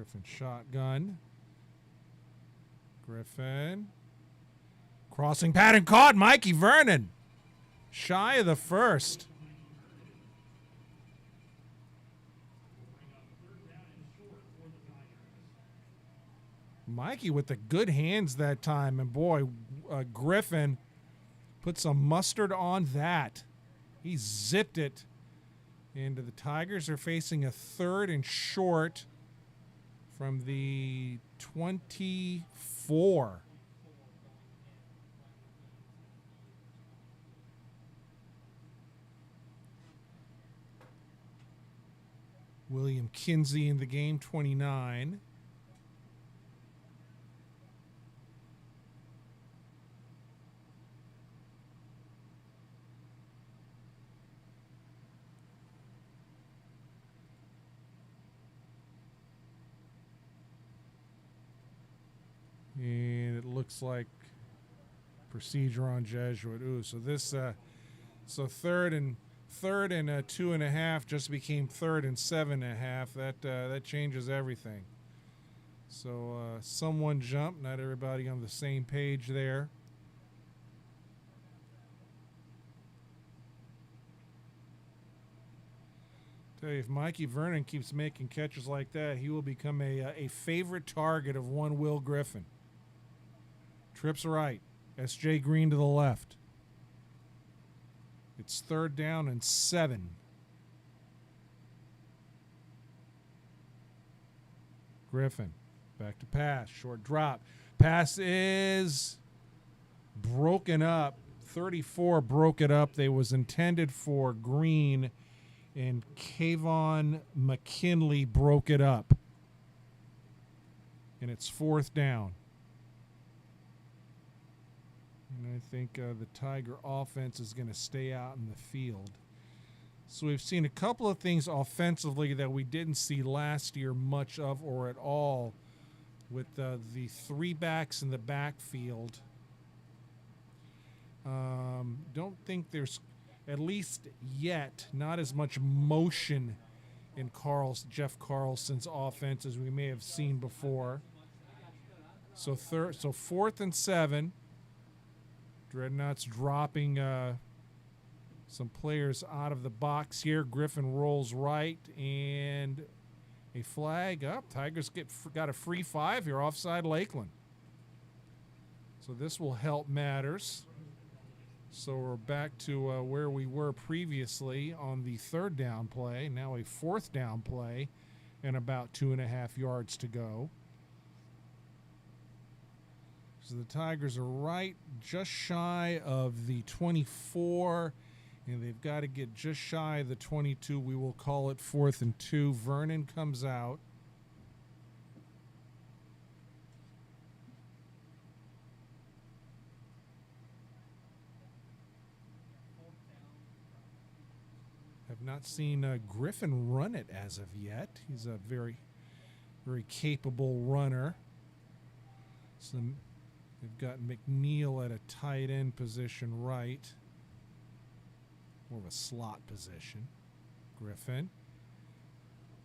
Griffin shotgun. Griffin. Crossing pattern caught. Mikey Vernon. Shy of the first. Mikey with the good hands that time. And boy, Griffin put some mustard on that. He zipped it. And the Tigers are facing a 3rd and short from the 24. William Kinsey in the game, 29. And it looks like procedure on Jesuit. Ooh, so this, so third and 2.5 just became 3rd and 7.5. That changes everything. So someone jumped. Not everybody on the same page there. Tell you, if Mikey Vernon keeps making catches like that, he will become a favorite target of one Will Griffin. Trips right. S.J. Green to the left. It's 3rd down and 7. Griffin back to pass. Short drop. Pass is broken up. 34 broke it up. They was intended for Green, and Kayvon McKinley broke it up. And it's 4th down. And I think the Tiger offense is going to stay out in the field. So we've seen a couple of things offensively that we didn't see last year much of or at all, with the 3 backs in the backfield. Don't think there's, at least yet, not as much motion in Jeff Carlson's offense as we may have seen before. So 4th and 7. Dreadnoughts dropping some players out of the box here. Griffin rolls right, and a flag up. Tigers got a free 5 here, offside Lakeland. So this will help matters. So we're back to where we were previously on the 3rd down play. Now a 4th down play and about 2.5 yards to go. So the Tigers are right just shy of the 24, and they've got to get just shy of the 22. We will call it 4th and 2. Vernon comes out. Have not seen Griffin run it as of yet. He's a very, very capable runner. So they've got McNeil at a tight end position right. More of a slot position. Griffin.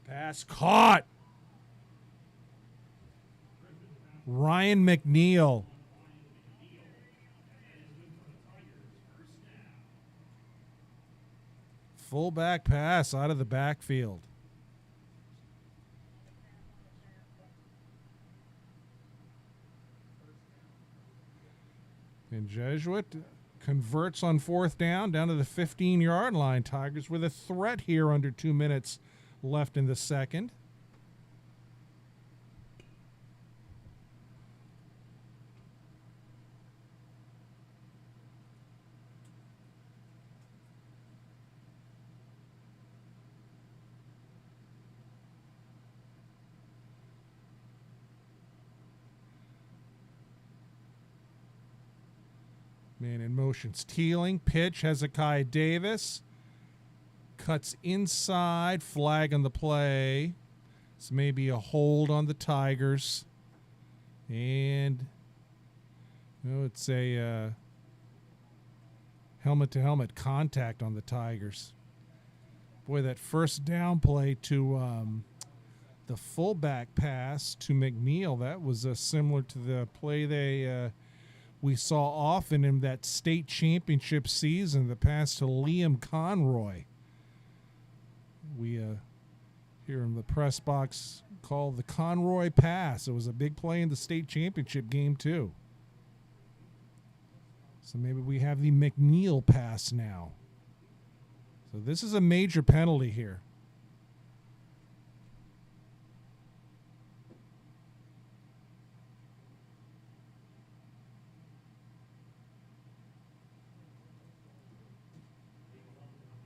Pass caught. Ryan McNeil. Fullback pass out of the backfield. And Jesuit converts on 4th down to the 15-yard line. Tigers with a threat here under 2 minutes left in the second. Man in motion's Teeling. Pitch, Hezekiah Davis. Cuts inside. Flag on the play. This may be a hold on the Tigers. And it's a helmet-to-helmet contact on the Tigers. Boy, that first down play to the fullback pass to McNeil. That was similar to the play we saw often in that state championship season, the pass to Liam Conroy. We here in the press box call the Conroy pass. It was a big play in the state championship game too. So maybe we have the McNeil pass now. So this is a major penalty here.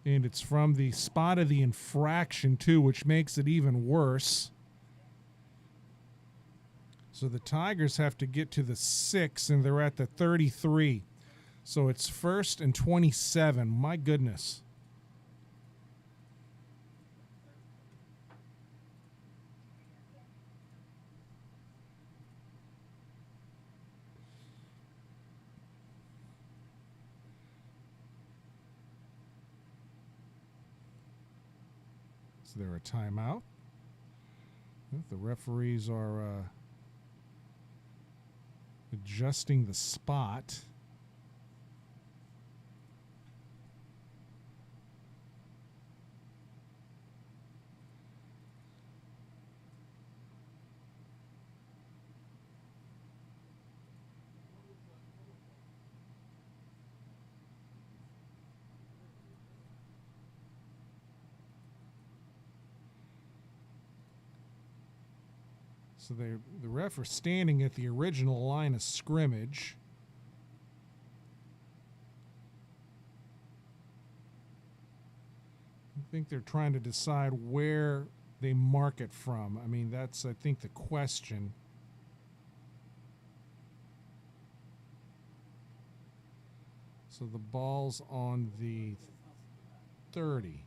And it's from the spot of the infraction, too, which makes it even worse. So the Tigers have to get to the 6, and they're at the 33. So it's 1st and 27. My goodness. Is there a timeout? The referees are adjusting the spot. So the ref are standing at the original line of scrimmage. I think they're trying to decide where they mark it from. I mean, that's, I think, the question. So the ball's on the 30.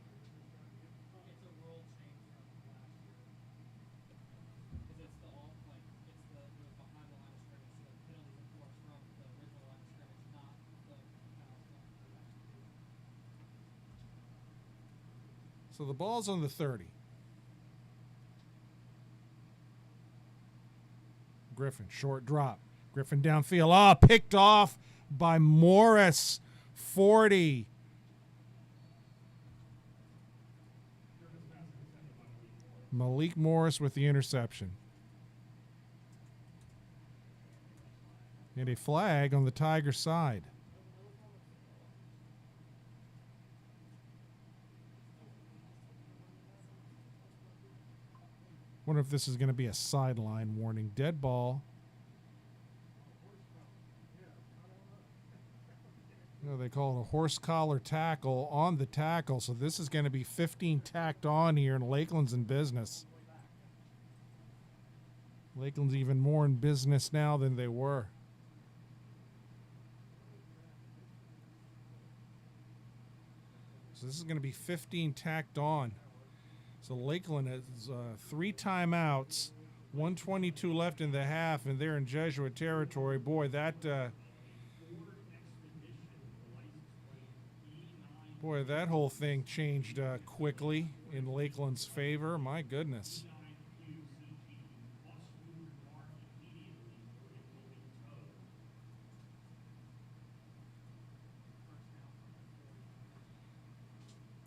So the ball's on the 30. Griffin, short drop. Griffin downfield. Ah, picked off by Morris. 40. Malik Morris with the interception. And a flag on the Tiger side. Wonder if this is going to be a sideline warning. Dead ball. You know, they call it a horse collar tackle on the tackle. So this is going to be 15 tacked on here, and Lakeland's in business. Lakeland's even more in business now than they were. So this is going to be 15 tacked on. So Lakeland has 3 timeouts, 1:22 left in the half, and they're in Jesuit territory. Boy, that whole thing changed quickly in Lakeland's favor. My goodness.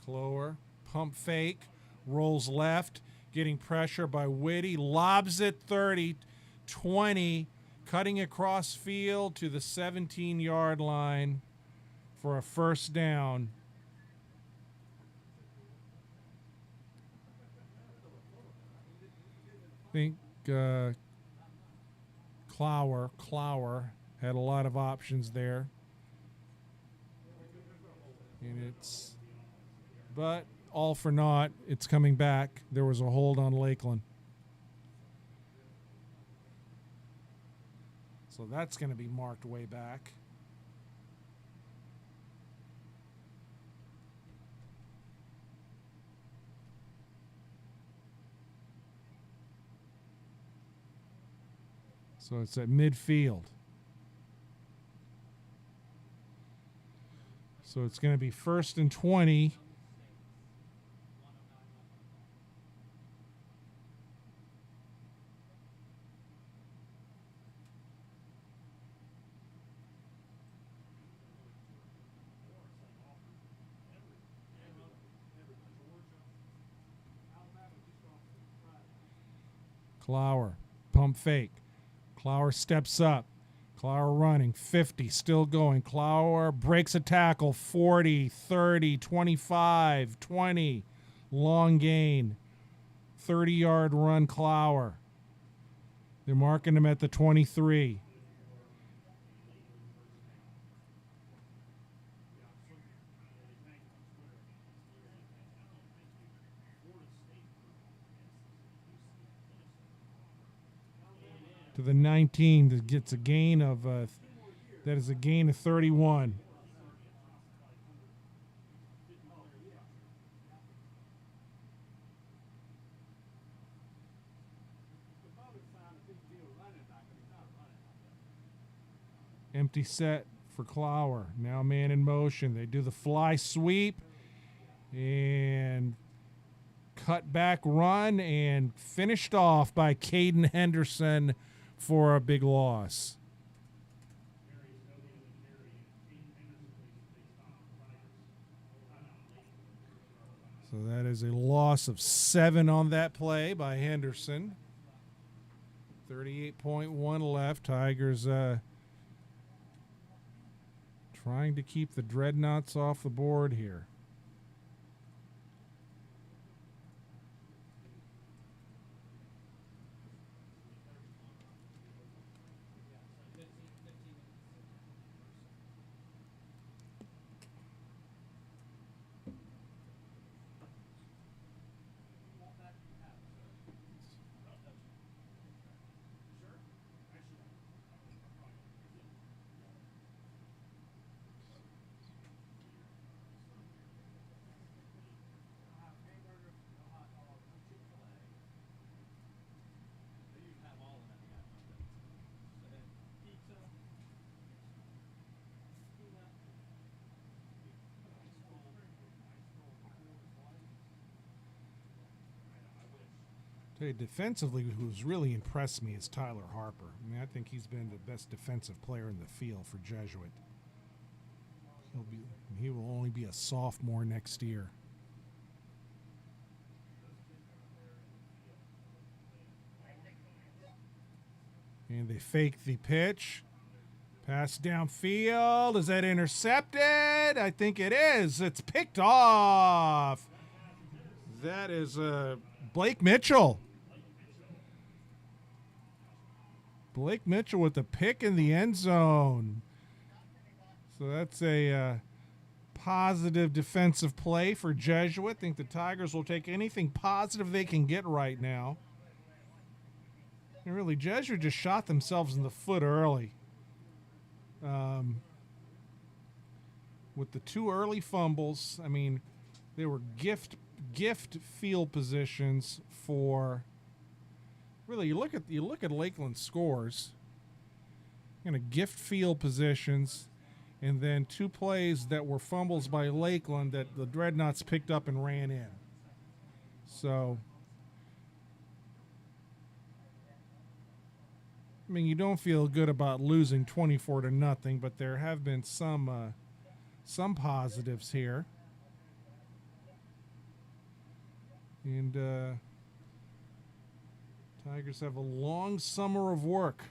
Clower, pump fake. Rolls left, getting pressure by Whitty, lobs it 30, 20, cutting across field to the 17-yard line for a first down. I think Clower had a lot of options there. And but all for naught. It's coming back. There was a hold on Lakeland. So that's going to be marked way back. So it's at midfield. So it's going to be 1st and 20. Clower, pump fake. Clower steps up. Clower running, 50, still going. Clower breaks a tackle, 40, 30, 25, 20. Long gain, 30-yard run, Clower. They're marking him at the 23. To the 19, that gets a gain of, that is a gain of 31. Empty set for Clower. Now man in motion. They do the fly sweep and cut back run and finished off by Caden Henderson for a big loss. So that is a loss of 7 on that play by Henderson. 38.1 left. Tigers trying to keep the Dreadnoughts off the board here. Defensively, who's really impressed me is Tyler Harper. I mean, I think he's been the best defensive player in the field for Jesuit. He will only be a sophomore next year. And they fake the pitch. Pass downfield. Is that intercepted? I think it is. It's picked off. That is Blake Mitchell. Blake Mitchell with the pick in the end zone. So that's a positive defensive play for Jesuit. I think the Tigers will take anything positive they can get right now. And really, Jesuit just shot themselves in the foot early. With the 2 early fumbles, I mean, they were gift field positions for. Really, you look at Lakeland's scores. Kind of gift field positions, and then 2 plays that were fumbles by Lakeland that the Dreadnoughts picked up and ran in. So, I mean, you don't feel good about losing 24-0, but there have been some positives here, and. Tigers have a long summer of work.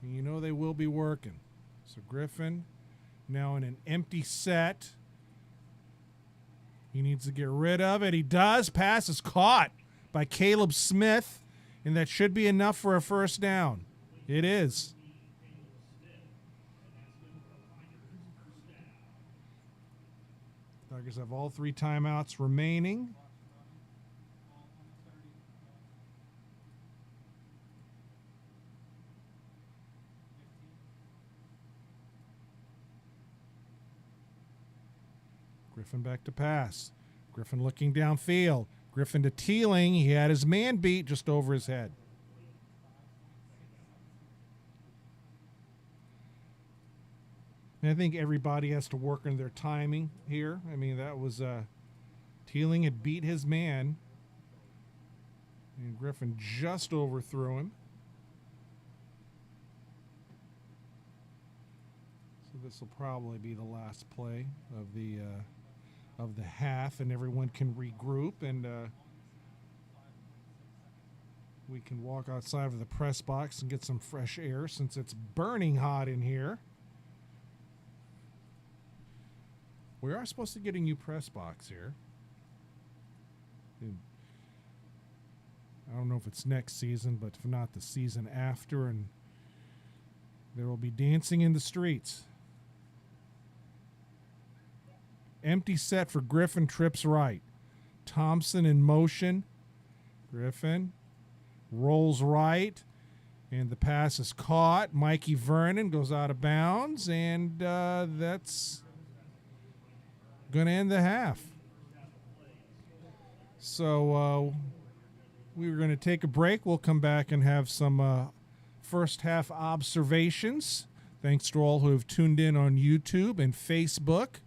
And you know they will be working. So Griffin now in an empty set. He needs to get rid of it. He does. Pass is caught by Caleb Smith, and that should be enough for a first down. It is. Tigers have all 3 timeouts remaining. Griffin back to pass. Griffin looking downfield. Griffin to Teeling. He had his man beat just over his head. And I think everybody has to work on their timing here. I mean, that was Teeling had beat his man, and Griffin just overthrew him. So this will probably be the last play of the half, and everyone can regroup and we can walk outside of the press box and get some fresh air since it's burning hot in here. We are supposed to get a new press box here. I don't know if it's next season, but if not, the season after, and there will be dancing in the streets. Empty set for Griffin, trips right. Thompson in motion. Griffin rolls right, and the pass is caught. Mikey Vernon goes out of bounds, and that's going to end the half. So we were going to take a break. We'll come back and have some first half observations. Thanks to all who have tuned in on YouTube and Facebook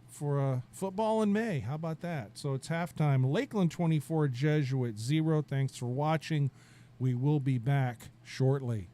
for football in May. How about that? So it's halftime. Lakeland 24, Jesuit 0. Thanks for watching. We will be back shortly.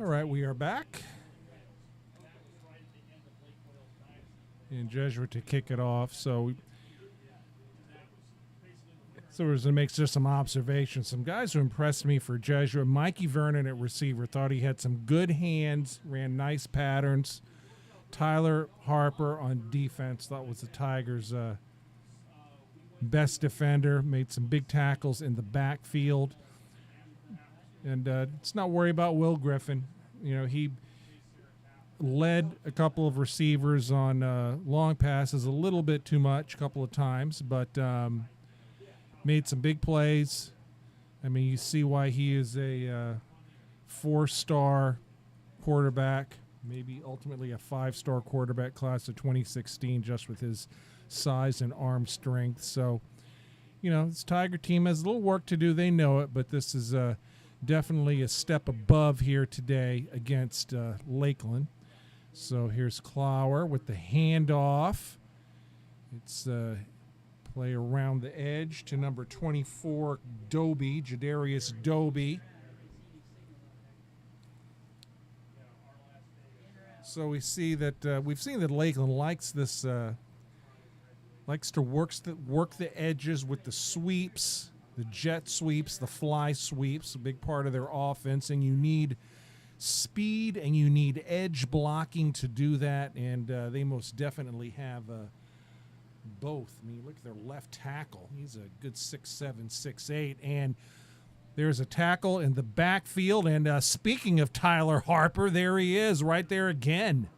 All right, we are back. And Jesuit to kick it off. So we're going to make just some observations. Some guys who impressed me for Jesuit. Mikey Vernon at receiver. Thought he had some good hands, ran nice patterns. Tyler Harper on defense. Thought was the Tigers' best defender. Made some big tackles in the backfield. And let's not worry about Will Griffin. You know, he led a couple of receivers on long passes a little bit too much a couple of times, but made some big plays. I mean, you see why he is a 4-star quarterback, maybe ultimately a 5-star quarterback class of 2016 just with his size and arm strength. So, you know, this Tiger team has a little work to do. They know it, but this is definitely a step above here today against Lakeland. So here's Clower with the handoff. It's play around the edge to number 24, Doby, Jadarius Doby. So we see that we've seen that Lakeland likes this, likes to work the edges with the sweeps. The jet sweeps, the fly sweeps, a big part of their offense, and you need speed and you need edge blocking to do that, and they most definitely have both. I mean, look at their left tackle. He's a good 6'7", 6'8", and there's a tackle in the backfield, and speaking of Tyler Harper, there he is right there again.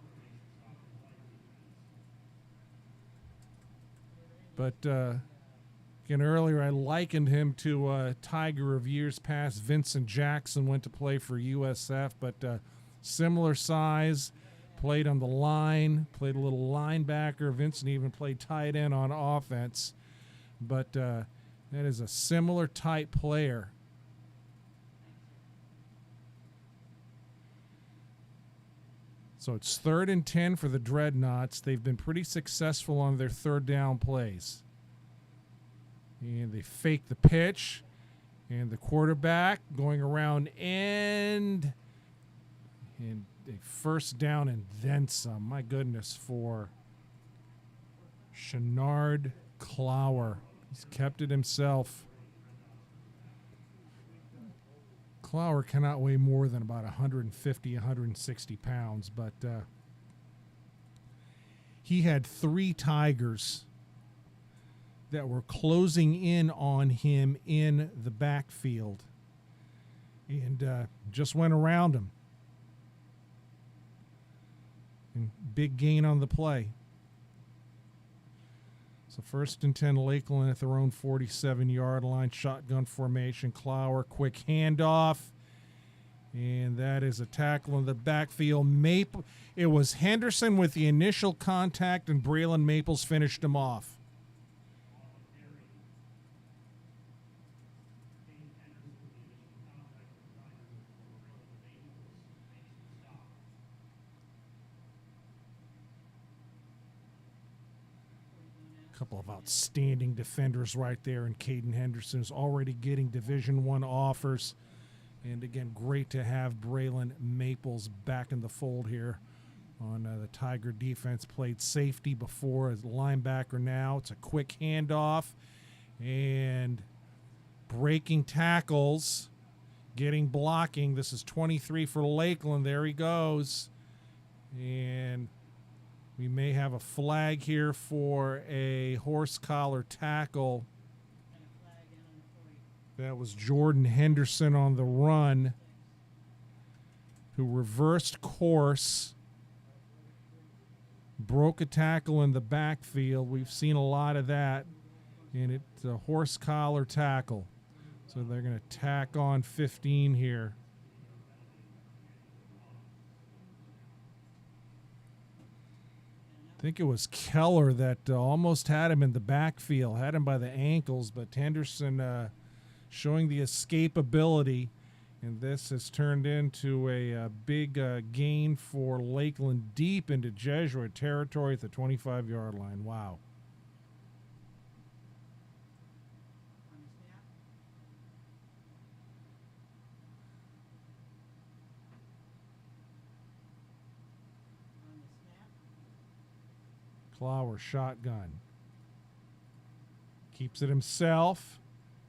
But again, earlier I likened him to a Tiger of years past. Vincent Jackson went to play for USF, but similar size, played on the line, played a little linebacker. Vincent even played tight end on offense. But that is a similar type player. So it's 3rd and 10 for the Dreadnoughts. They've been pretty successful on their third down plays. And they fake the pitch. And the quarterback going around end. And a first down and then some. My goodness, for Shenard Clower. He's kept it himself. Clower cannot weigh more than about 150, 160 pounds, but he had 3 Tigers that were closing in on him in the backfield and just went around him. And big gain on the play. So 1st and 10, Lakeland at their own 47-yard line. Shotgun formation. Clower, quick handoff. And that is a tackle in the backfield. It was Henderson with the initial contact, and Braylon Maples finished him off. Couple of outstanding defenders right there, and Caden Henderson is already getting Division I offers. And again, great to have Braylon Maples back in the fold here on the Tiger defense. Played safety before as linebacker now. It's a quick handoff and breaking tackles, getting blocking. This is 23 for Lakeland. There he goes. And we may have a flag here for a horse collar tackle. That was Jordan Henderson on the run, who reversed course, broke a tackle in the backfield. We've seen a lot of that, and it's a horse collar tackle. So they're going to tack on 15 here. I think it was Keller that almost had him in the backfield, had him by the ankles, but Henderson showing the escapability, and this has turned into a big gain for Lakeland deep into Jesuit territory at the 25-yard line. Wow. Clower shotgun. Keeps it himself.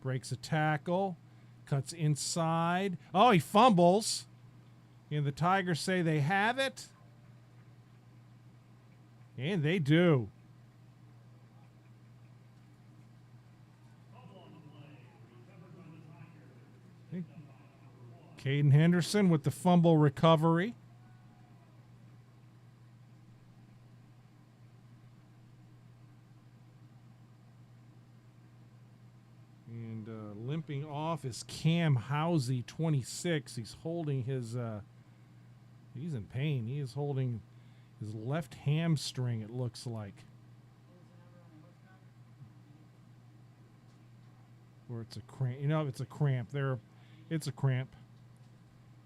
Breaks a tackle. Cuts inside. Oh, he fumbles. And the Tigers say they have it. And they do. Caden Henderson with the fumble recovery. And limping off is Cam Housey, 26. He's holding his, he's in pain. He is holding his left hamstring, it looks like. Or it's a cramp. You know, it's a cramp. It's a cramp.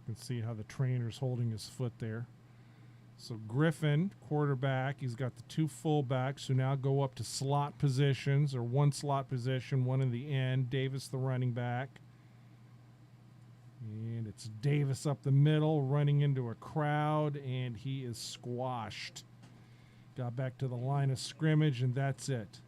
You can see how the trainer's holding his foot there. So Griffin, quarterback, he's got the two fullbacks who now go up to slot positions, or one slot position, one in the end. Davis, the running back. And it's Davis up the middle, running into a crowd, and he is squashed. Got back to the line of scrimmage, and that's it.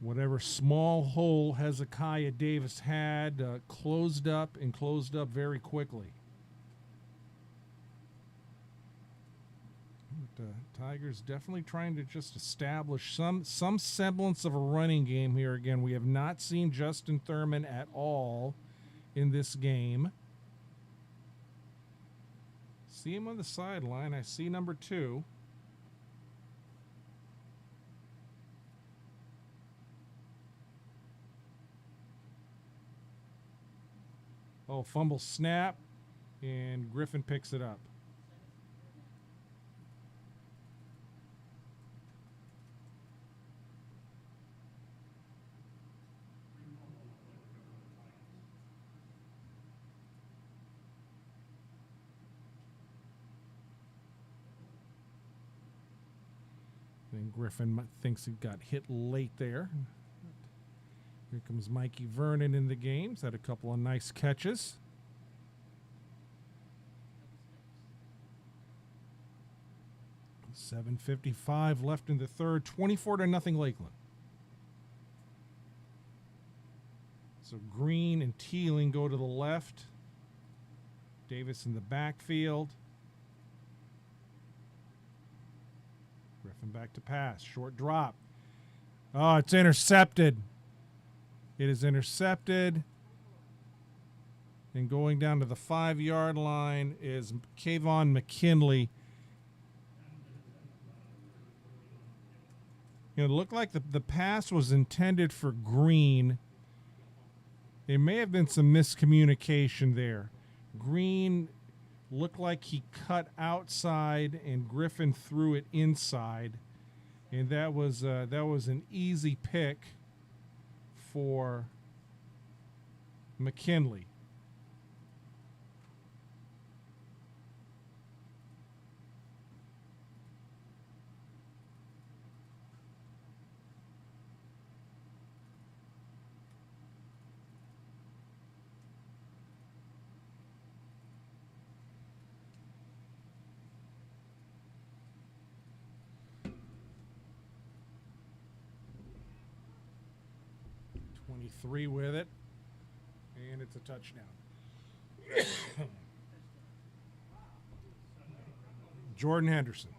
Whatever small hole Hezekiah Davis had closed up very quickly. Tigers definitely trying to just establish some semblance of a running game here. Again, we have not seen Justin Thurman at all in this game. See him on the sideline. I see number 2. Oh, fumble snap, and Griffin picks it up. Then Griffin thinks he got hit late there. Here comes Mikey Vernon in the game. He's had a couple of nice catches. $7:55 left in the third. 24-0 Lakeland. So Green and Teeling go to the left. Davis in the backfield. Griffin back to pass. Short drop. Oh, it's intercepted. It is intercepted. And going down to the 5-yard line is Kayvon McKinley. You know, it looked like the pass was intended for Green. There may have been some miscommunication there. Green looked like he cut outside and Griffin threw it inside. And that was an easy pick for McKinley. Three with it, and it's a touchdown. Jordan Henderson.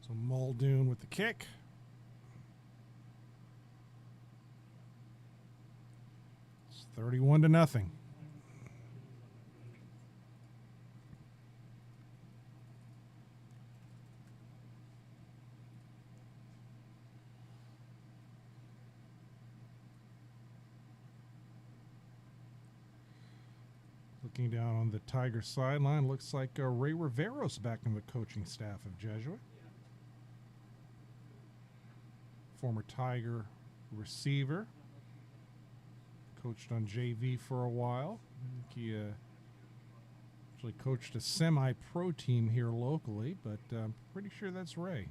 So Muldoon with the kick. It's 31-0. Looking down on the Tiger sideline, looks like Ray Rivero's back in the coaching staff of Jesuit. Former Tiger receiver. Coached on JV for a while. He actually coached a semi-pro team here locally, but I'm pretty sure that's Ray.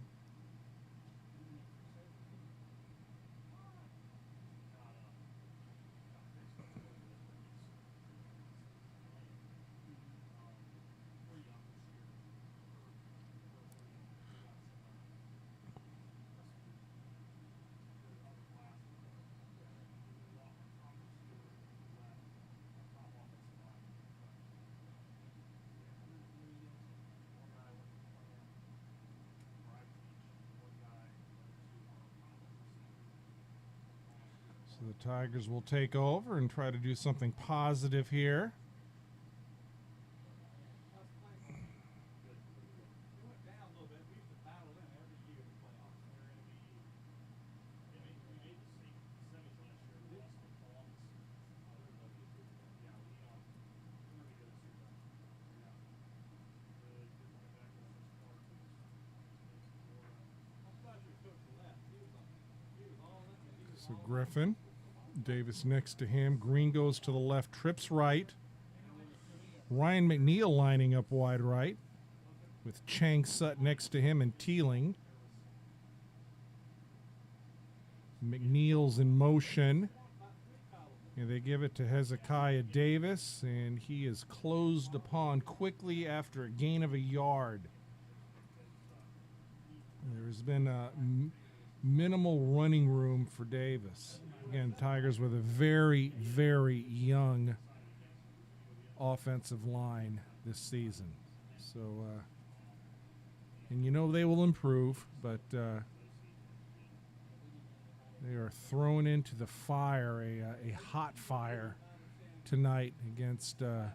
So the Tigers will take over and try to do something positive here. So Griffin, Davis next to him. Green goes to the left, trips right. Ryan McNeil lining up wide right with Chang Sut next to him and Teeling. McNeil's in motion. And they give it to Hezekiah Davis, and he is closed upon quickly after a gain of a yard. There's been a minimal running room for Davis. Again, Tigers with a very, very young offensive line this season. So, and you know they will improve, but they are thrown into the fire, a hot fire tonight against a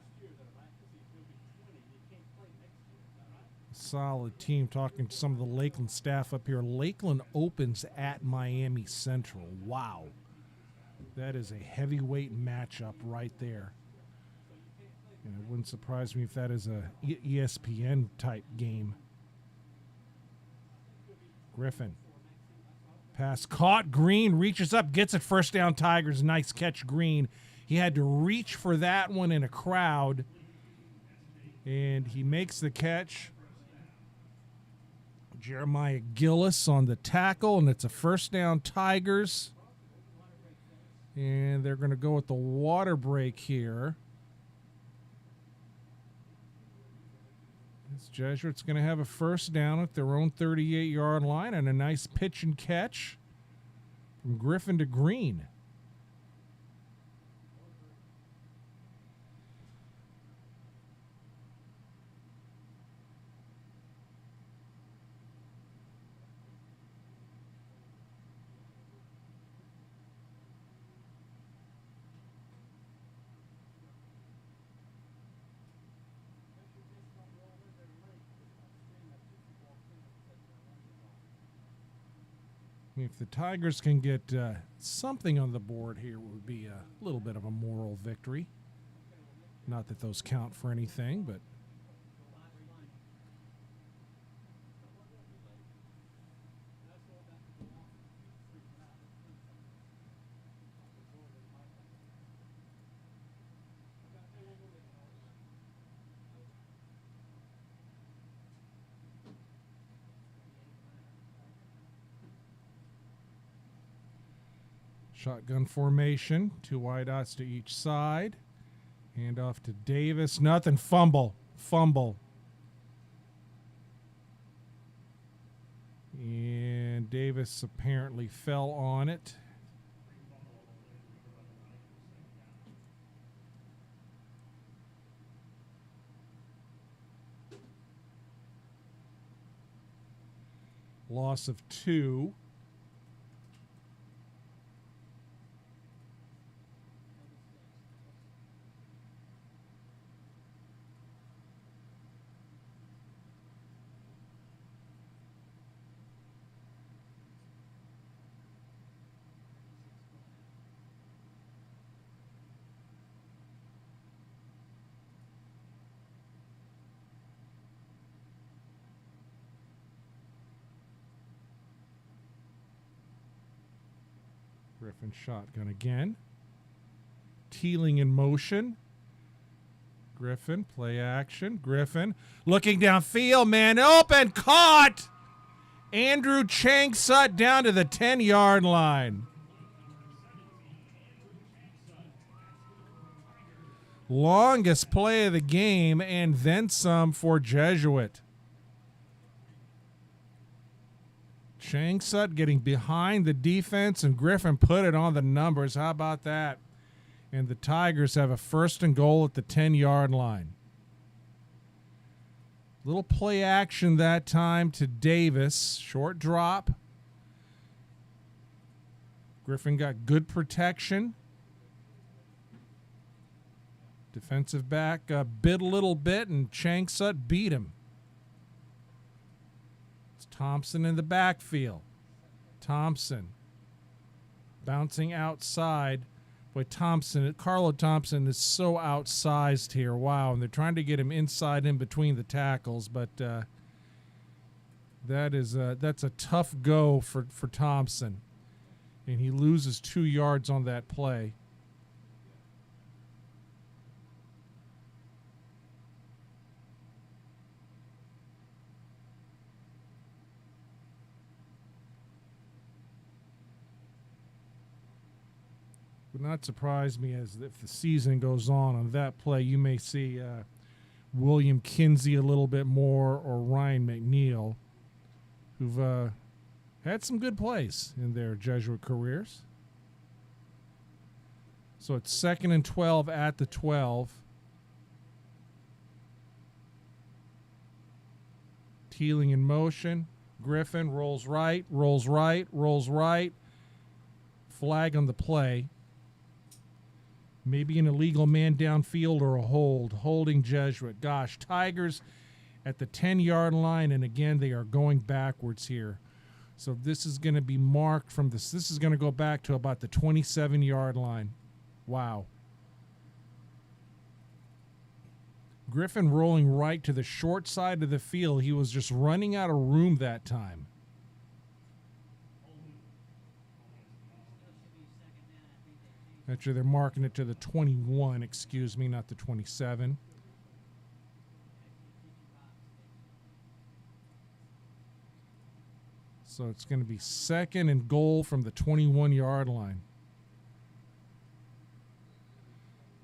solid team. Talking to some of the Lakeland staff up here. Lakeland opens at Miami Central. Wow. That is a heavyweight matchup right there. And it wouldn't surprise me if that is a ESPN type game. Griffin. Pass caught. Green reaches up, gets it, first down Tigers. Nice catch, Green. He had to reach for that one in a crowd. And he makes the catch. Jeremiah Gillis on the tackle, and it's a first down Tigers. And they're going to go with the water break here. This Jesuit's going to have a first down at their own 38-yard line and a nice pitch and catch from Griffin to Green. If the Tigers can get something on the board here, it would be a little bit of a moral victory. Not that those count for anything, but shotgun formation, two wide outs to each side. Hand off to Davis. Nothing. Fumble. And Davis apparently fell on it. Loss of 2. Griffin shotgun again. Teeling in motion. Griffin, play action. Griffin looking downfield, man open, caught! Andrew Changsut down to the 10-yard line. Longest play of the game and then some for Jesuit. Changsut getting behind the defense and Griffin put it on the numbers. How about that? And the Tigers have a 1st and goal at the 10-yard line. Little play action that time to Davis. Short drop. Griffin got good protection. Defensive back bit a little bit, and Changsut beat him. It's Thompson in the backfield. Thompson bouncing outside. Boy, Carlo Thompson is so outsized here. Wow, and they're trying to get him inside in between the tackles, but that's a tough go for Thompson. And he loses 2 yards on that play. Would not surprise me as if the season goes on that play, you may see William Kinsey a little bit more or Ryan McNeil, who've had some good plays in their Jesuit careers. So it's 2nd and 12 at the 12. Teeling in motion. Griffin rolls right, rolls right, rolls right. Flag on the play. Maybe an illegal man downfield or a hold. Holding Jesuit. Gosh, Tigers at the 10-yard line, and again, they are going backwards here. So this is going to be marked from this. This is going to go back to about the 27-yard line. Wow. Griffin rolling right to the short side of the field. He was just running out of room that time. Actually, they're marking it to the 21, excuse me, not the 27. So it's going to be 2nd and goal from the 21-yard line.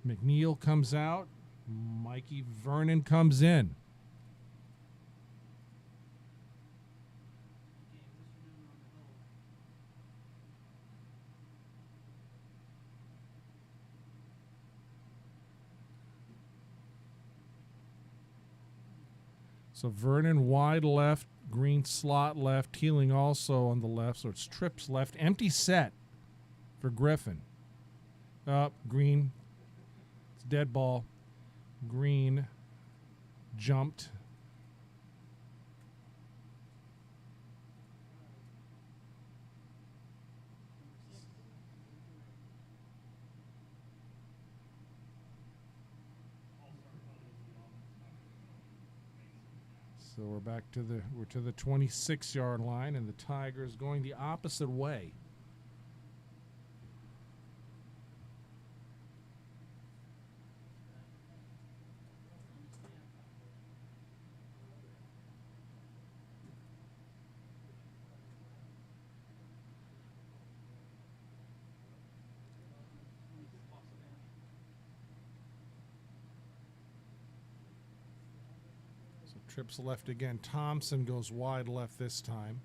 McNeil comes out. Mikey Vernon comes in. So Vernon wide left, Green slot left, Teeling also on the left. So it's trips left. Empty set for Griffin. Up, Green. It's dead ball. Green jumped. So we're back to the 26-yard line, and the Tigers going the opposite way. Trips left again. Thompson goes wide left this time.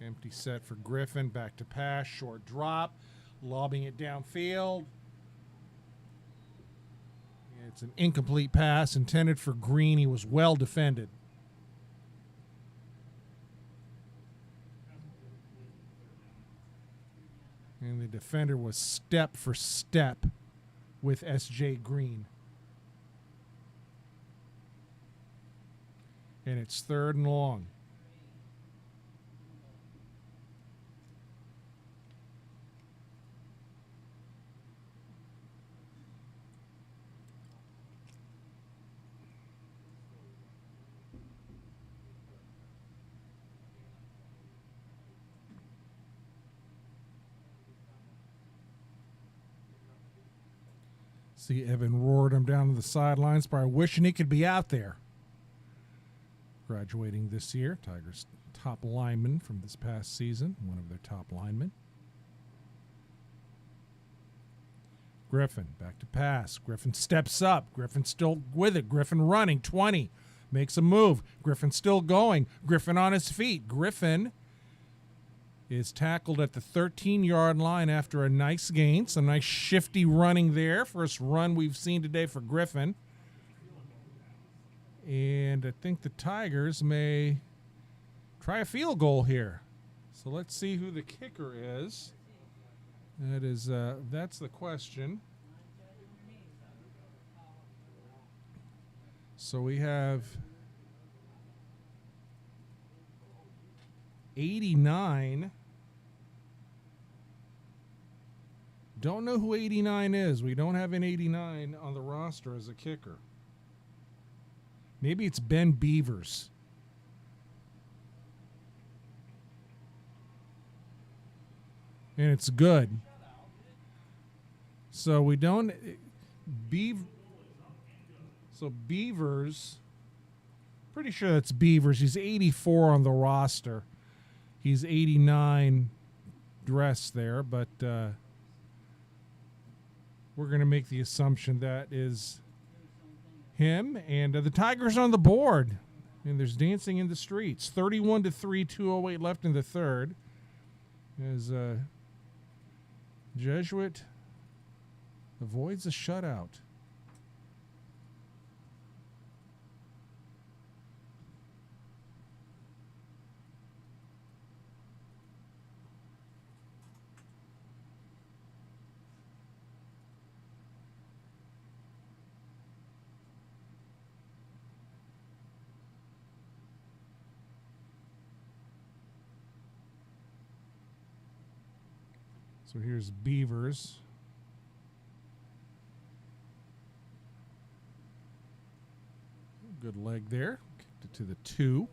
Empty set for Griffin. Back to pass. Short drop. Lobbing it downfield. It's an incomplete pass intended for Green. He was well defended. And the defender was step for step with S.J. Green. And it's 3rd and long. See Evan roared him down to the sidelines, probably wishing he could be out there. Graduating this year, Tigers' top lineman from this past season, one of their top linemen. Griffin back to pass. Griffin steps up. Griffin still with it. Griffin running 20. Makes a move. Griffin still going. Griffin on his feet. Griffin is tackled at the 13-yard line after a nice gain. Some nice shifty running there. First run we've seen today for Griffin. And I think the Tigers may try a field goal here. So let's see who the kicker is. That's the question. So we have 89. Don't know who 89 is. We don't have an 89 on the roster as a kicker. Maybe it's Ben Beavers. And it's good. So we don't So Beavers, pretty sure that's Beavers. He's 84 on the roster. He's 89 dressed there, but we're going to make the assumption that is him. And the Tigers on the board. And there's dancing in the streets. 31-3, 2:08 left in the third. As Jesuit avoids a shutout. So here's Beavers. Good leg there. Kicked it to the 2.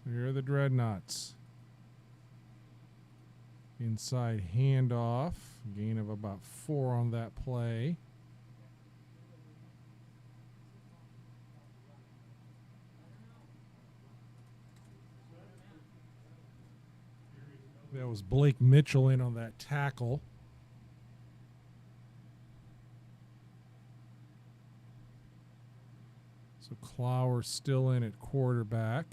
Here are the Dreadnoughts. Inside handoff. Gain of about 4 on that play. That was Blake Mitchell in on that tackle. So Clower still in at quarterback.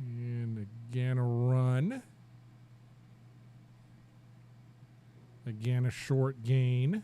And again a run. Again a short gain.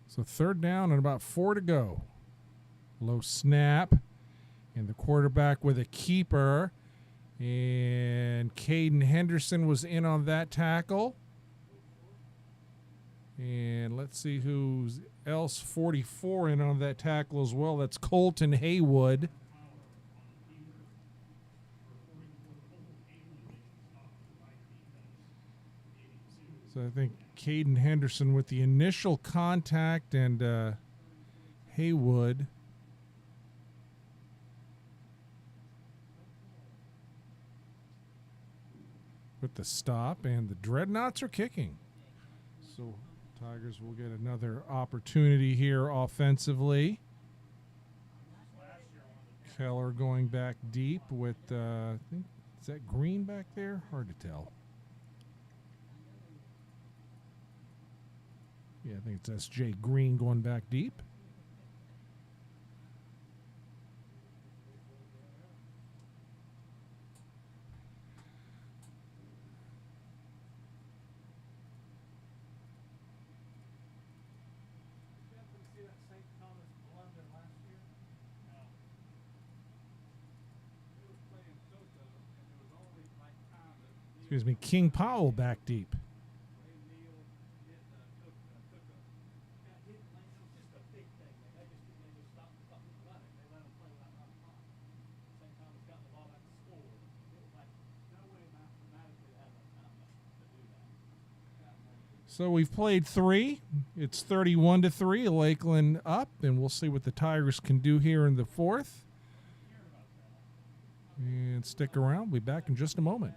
So third down and about 4 to go. Low snap. And the quarterback with a keeper. And Caden Henderson was in on that tackle. And let's see who's else 44 in on that tackle as well. That's Colton Haywood. So I think Caden Henderson with the initial contact and Haywood. With the stop, and the Dreadnoughts are kicking. So Tigers will get another opportunity here offensively. Teller going back deep with, I think, is that Green back there? Hard to tell. Yeah, I think it's S.J. Green going back deep. Excuse me, King Powell back deep. So we've played 3. It's 31-3. Lakeland up, and we'll see what the Tigers can do here in the 4th. And stick around. We'll be back in just a moment.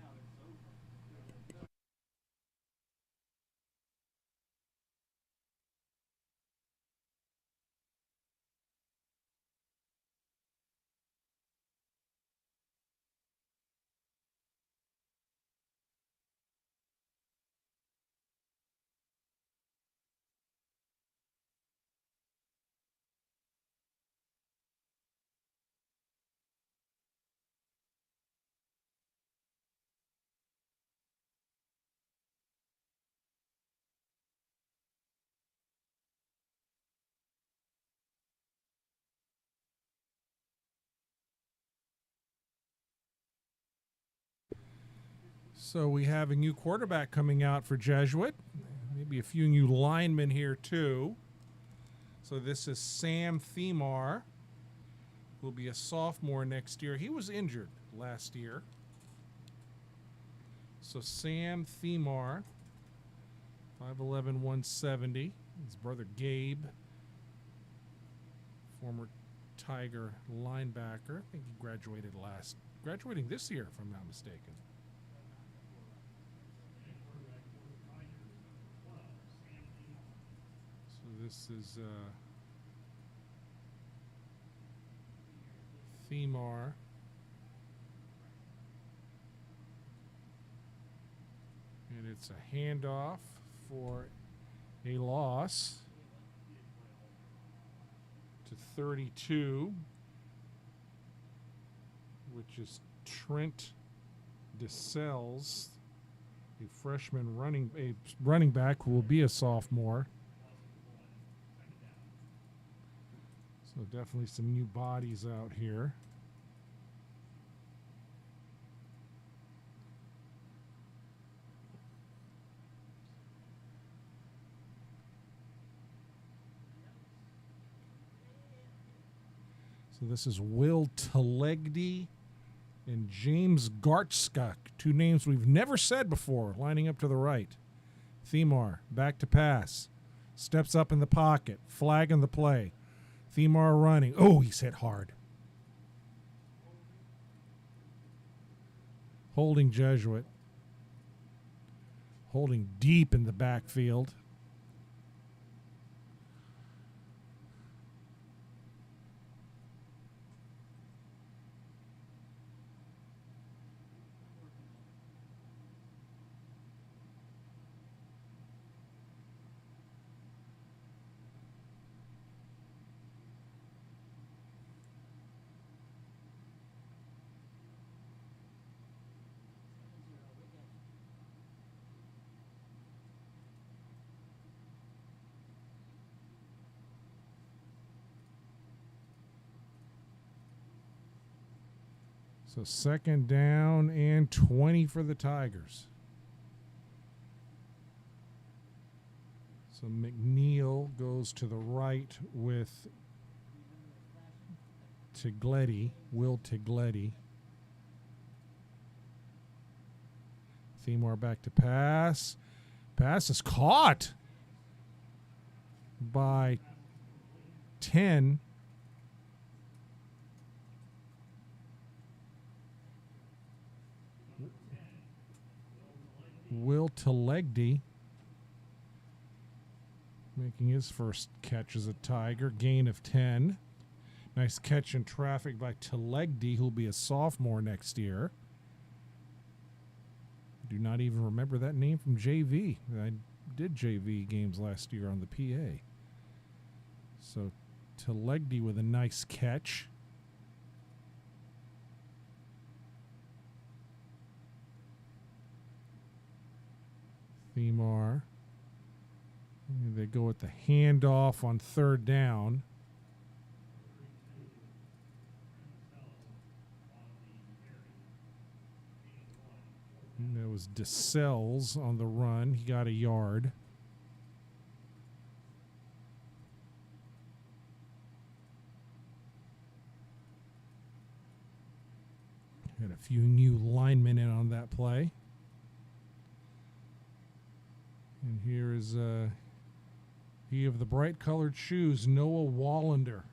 So we have a new quarterback coming out for Jesuit. Maybe a few new linemen here too. So this is Sam Themar, who will be a sophomore next year. He was injured last year. So Sam Themar, 5'11", 170. His brother Gabe, former Tiger linebacker. I think he graduating this year, if I'm not mistaken. So this is Themar. And it's a handoff for a loss to 32, which is Trent DeSells, a freshman running back who will be a sophomore. So definitely some new bodies out here. So this is Will Telegdi and James Gartskuk, 2 names we've never said before, lining up to the right. Themar, back to pass. Steps up in the pocket, flagging the play. Themar running. Oh, he's hit hard. Holding Jesuit. Holding deep in the backfield. So 2nd down and 20 for the Tigers. So McNeil goes to the right with Will Tigletti. Themar back to pass. Pass is caught by 10. Will Telegdi making his first catch as a Tiger. Gain of 10. Nice catch in traffic by Telegdi, who'll be a sophomore next year. I do not even remember that name from JV. I did JV games last year on the PA. So Telegdi with a nice catch. Themar. They go with the handoff on third down. And that was DeSells on the run. He got a yard. Had a few new linemen in on that play. And here is he of the bright colored shoes, Noah Wallander.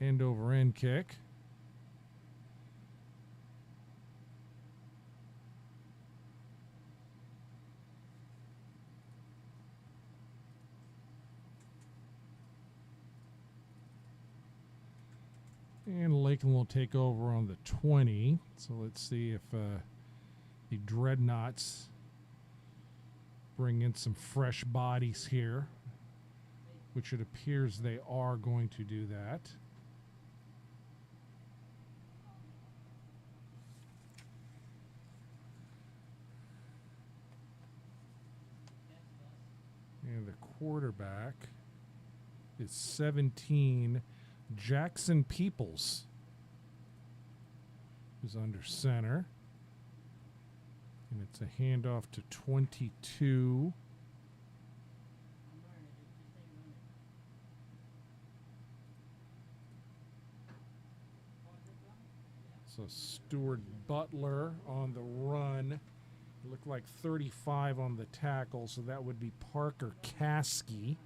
End over end kick. And Lakeland will take over on the 20. So let's see if the Dreadnoughts bring in some fresh bodies here, which it appears they are going to do that. And the quarterback is 17, Jackson Peoples, who's under center. And it's a handoff to 22. So Stuart Butler on the run. It looked like 35 on the tackle, so that would be Parker Caskey.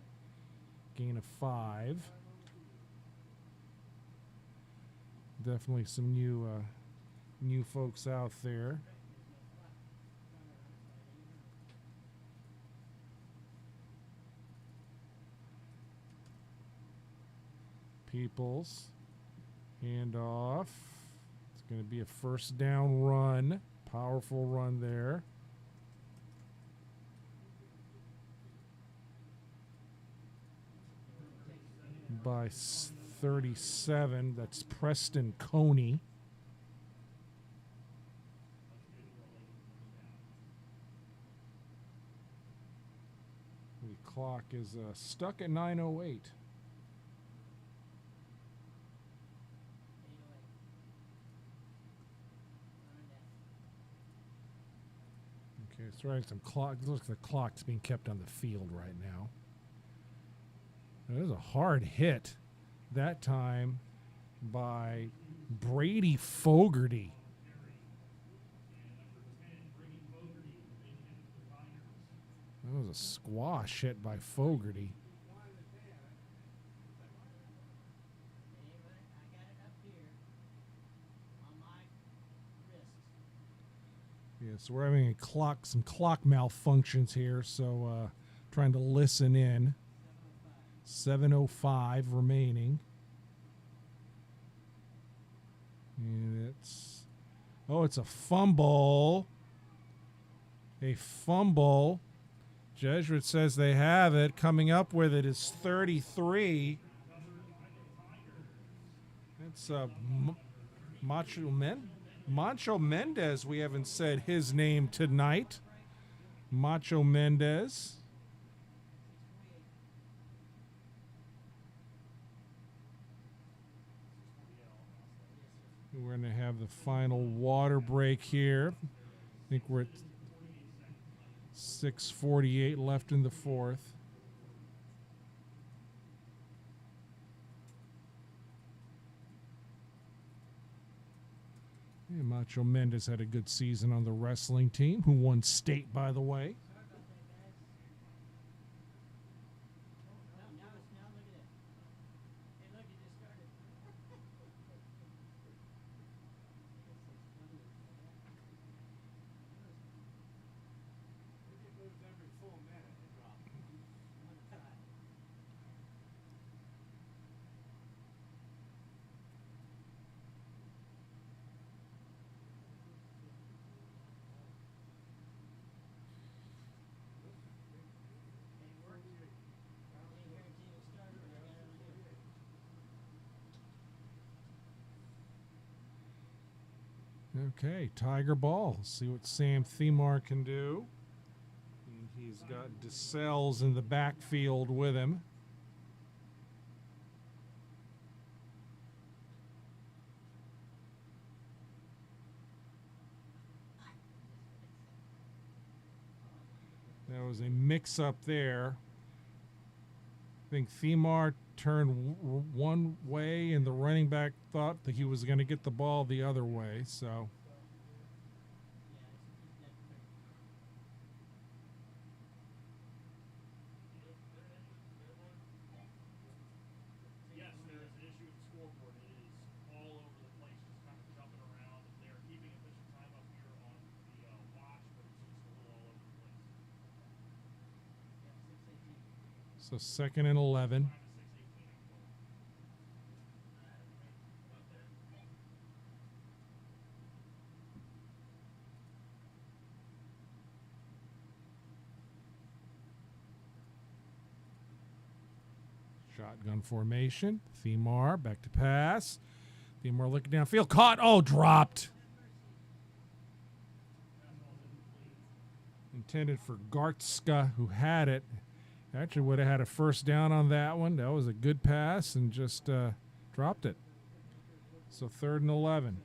Gain of 5. Definitely some new folks out there. Peoples, handoff. It's going to be a first down run. Powerful run there. By 37, that's Preston Coney. The clock is stuck at 9:08. Okay, it's running some clock. It looks like the clock's being kept on the field right now. It was a hard hit that time by Brady Fogarty. That was a squash hit by Fogarty. Yeah, so we're having some clock malfunctions here, so trying to listen in. 7:05 remaining. And it's a fumble. A fumble. Jesuit says they have it. Coming up with it is 33. It's Macho Mendez. We haven't said his name tonight. Macho Mendez. We're going to have the final water break here. I think we're at 6:48 left in the fourth. Yeah, Macho Mendez had a good season on the wrestling team, who won state, by the way. Okay, Tiger ball. See what Sam Themar can do. And he's got DeSales in the backfield with him. There was a mix-up there. I think Themar turned one way, and the running back thought that he was going to get the ball the other way. So, Yes, there is an issue with the scoreboard. It is all over the place, just kind of jumping around. They are keeping official time up here on the watch, but it's just a little all over the place. so 2nd and 11. Time is 6:18, I'm told. Shotgun formation. Themar back to pass. Themar looking downfield. Caught. Oh, dropped. Intended for Gartska, who had it. Actually would have had a first down on that one. That was a good pass and just dropped it. So 3rd and 11.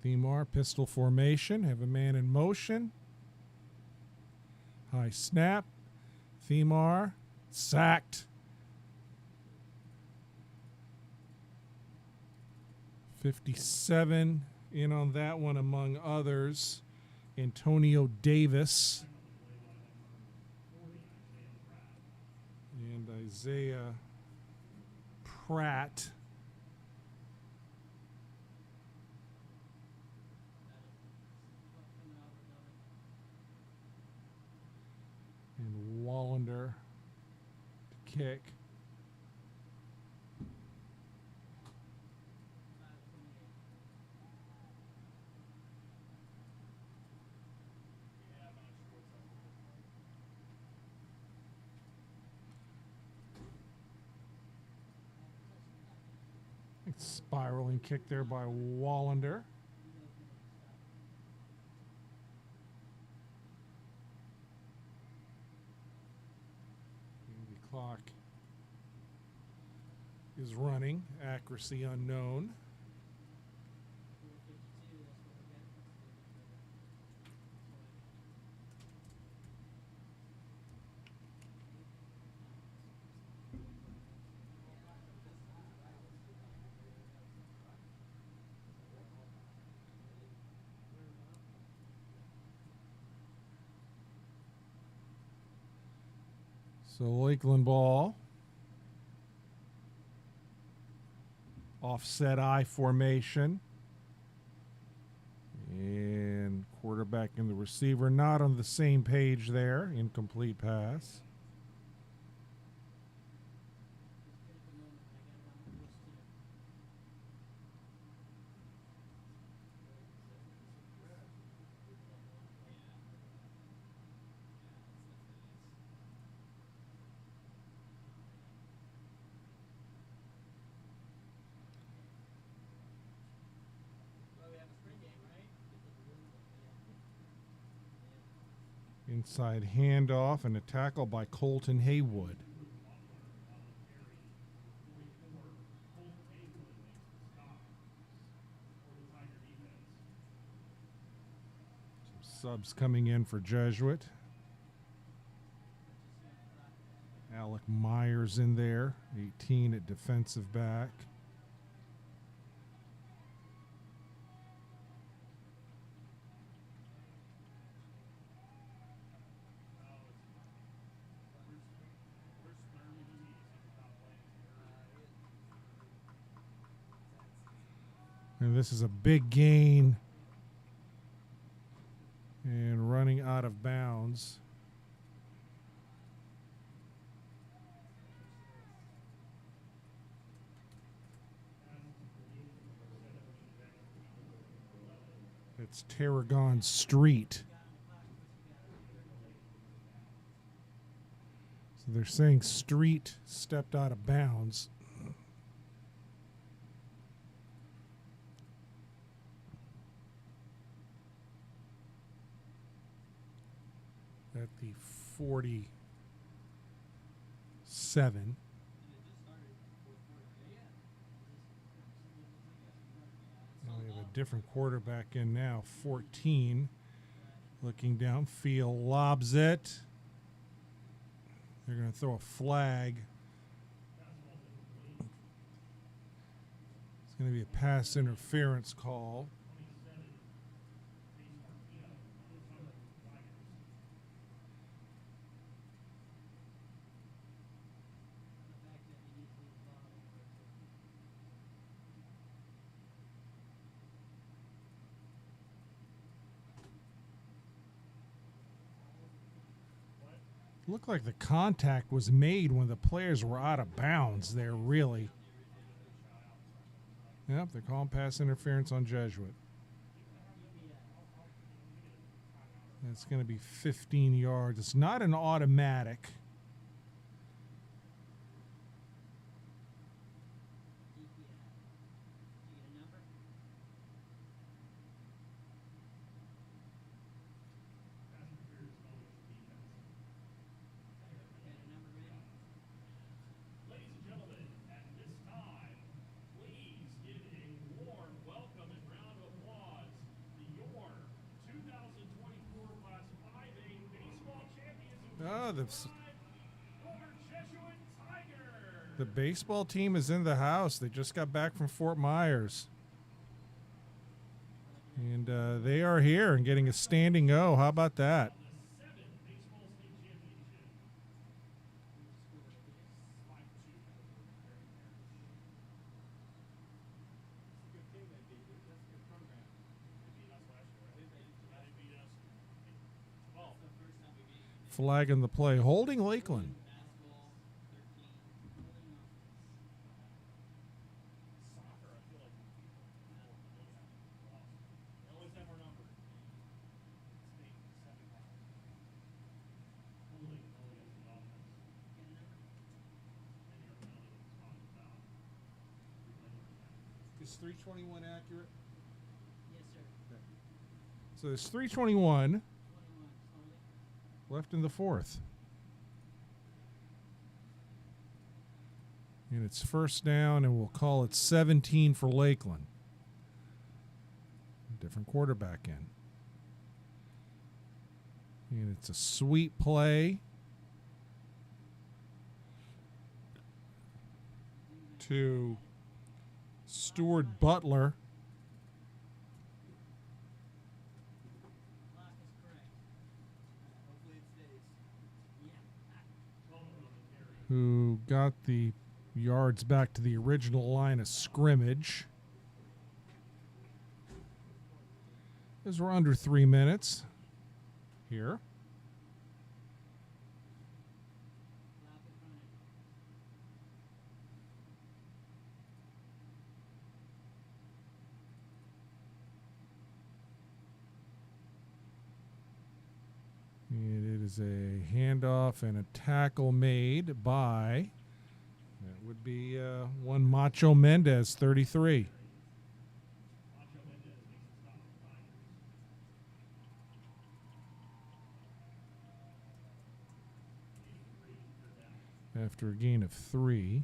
Themar, pistol formation, have a man in motion. High snap. Themar, sacked. 57 in on that one, among others. Antonio Davis. And Isaiah Pratt. And Wallander to kick. Yeah, I'm not sure what's up with this one. It's spiraling kick there by Wallander. And the clock is running. Accuracy unknown. So Lakeland ball. Offset I formation. And quarterback and the receiver not on the same page there. Incomplete pass. Inside handoff and a tackle by Colton Haywood. Some subs coming in for Jesuit. Alec Myers in there, 18 at defensive back. And this is a big gain. And running out out of bounds. It's Tarragon Street. So they're saying Street stepped out of bounds. At the 47. Now we have a different quarterback in now, 14. Looking downfield, lobs it. They're going to throw a flag. It's going to be a pass interference call. Looked like the contact was made when the players were out of bounds there, really. Yep, they're calling pass interference on Jesuit. That's going to be 15 yards. It's not an automatic. Oh, the baseball team is in the house. They just got back from Fort Myers. And they are here and getting a standing O. How about that? Flagging the play, holding Lakeland. Is 321 accurate? Yes, sir. Okay. So it's 321. Left in the fourth. And it's first down, and we'll call it 17 for Lakeland. Different quarterback in. And it's a sweep play to Stuart Butler. Who got the yards back to the original line of scrimmage. As we're under 3 minutes here. And it is a handoff and a tackle made by, that would be one Macho Mendez, 33. After a gain of 3.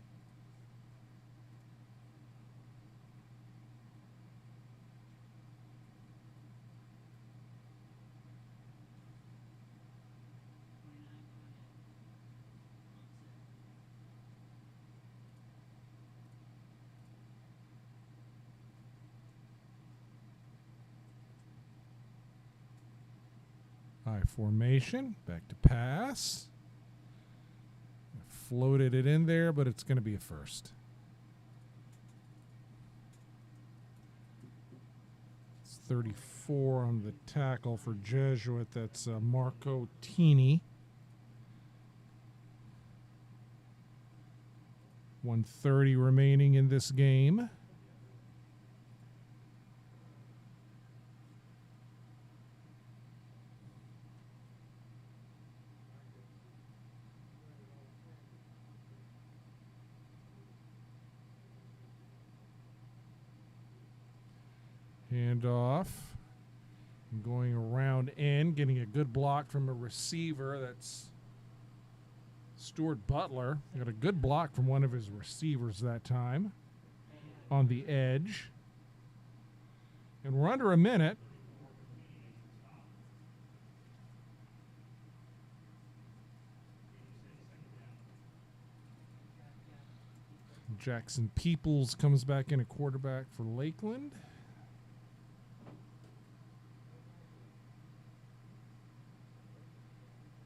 High formation, back to pass. Floated it in there, but it's going to be a first. It's 34 on the tackle for Jesuit. That's Marco Tini. 1:30 remaining in this game. Handoff. Going around end, getting a good block from a receiver. That's Stuart Butler. Got a good block from one of his receivers that time on the edge. And we're under a minute. Jackson Peoples comes back in a quarterback for Lakeland.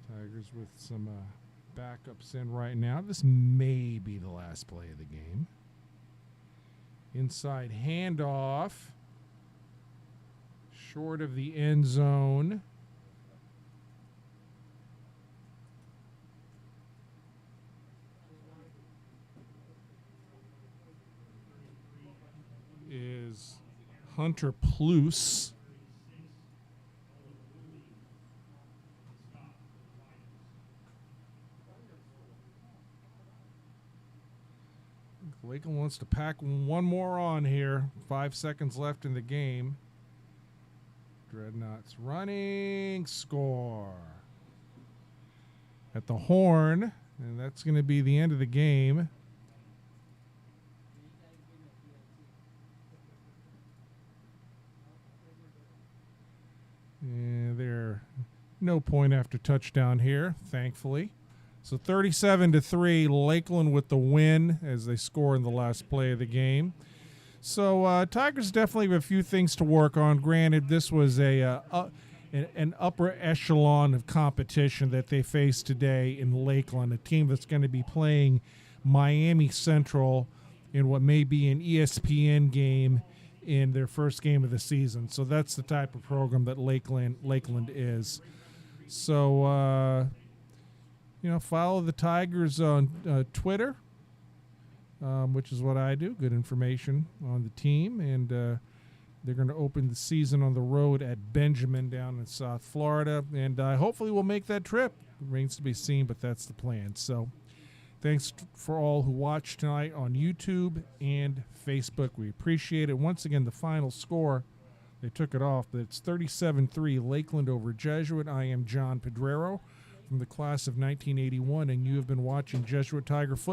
Tigers with some backups in right now. This may be the last play of the game. Inside handoff. Short of the end zone. Is Hunter Plouse. Lakeland wants to pack one more on here. 5 seconds left in the game. Dreadnoughts running. Score. At the horn. And that's going to be the end of the game. And there, no point after touchdown here, thankfully. So 37-3, Lakeland with the win as they score in the last play of the game. So Tigers definitely have a few things to work on. Granted, this was an upper echelon of competition that they faced today in Lakeland, a team that's going to be playing Miami Central in what may be an ESPN game in their first game of the season. So that's the type of program that Lakeland is. So, follow the Tigers on Twitter, which is what I do. Good information on the team. And they're going to open the season on the road at Benjamin down in South Florida. And hopefully we'll make that trip. Remains to be seen, but that's the plan. So thanks for all who watched tonight on YouTube and Facebook. We appreciate it. Once again, the final score, they took it off, but it's 37-3 Lakeland over Jesuit. I am John Pedrero from the class of 1981, and you have been watching Jesuit Tiger Football.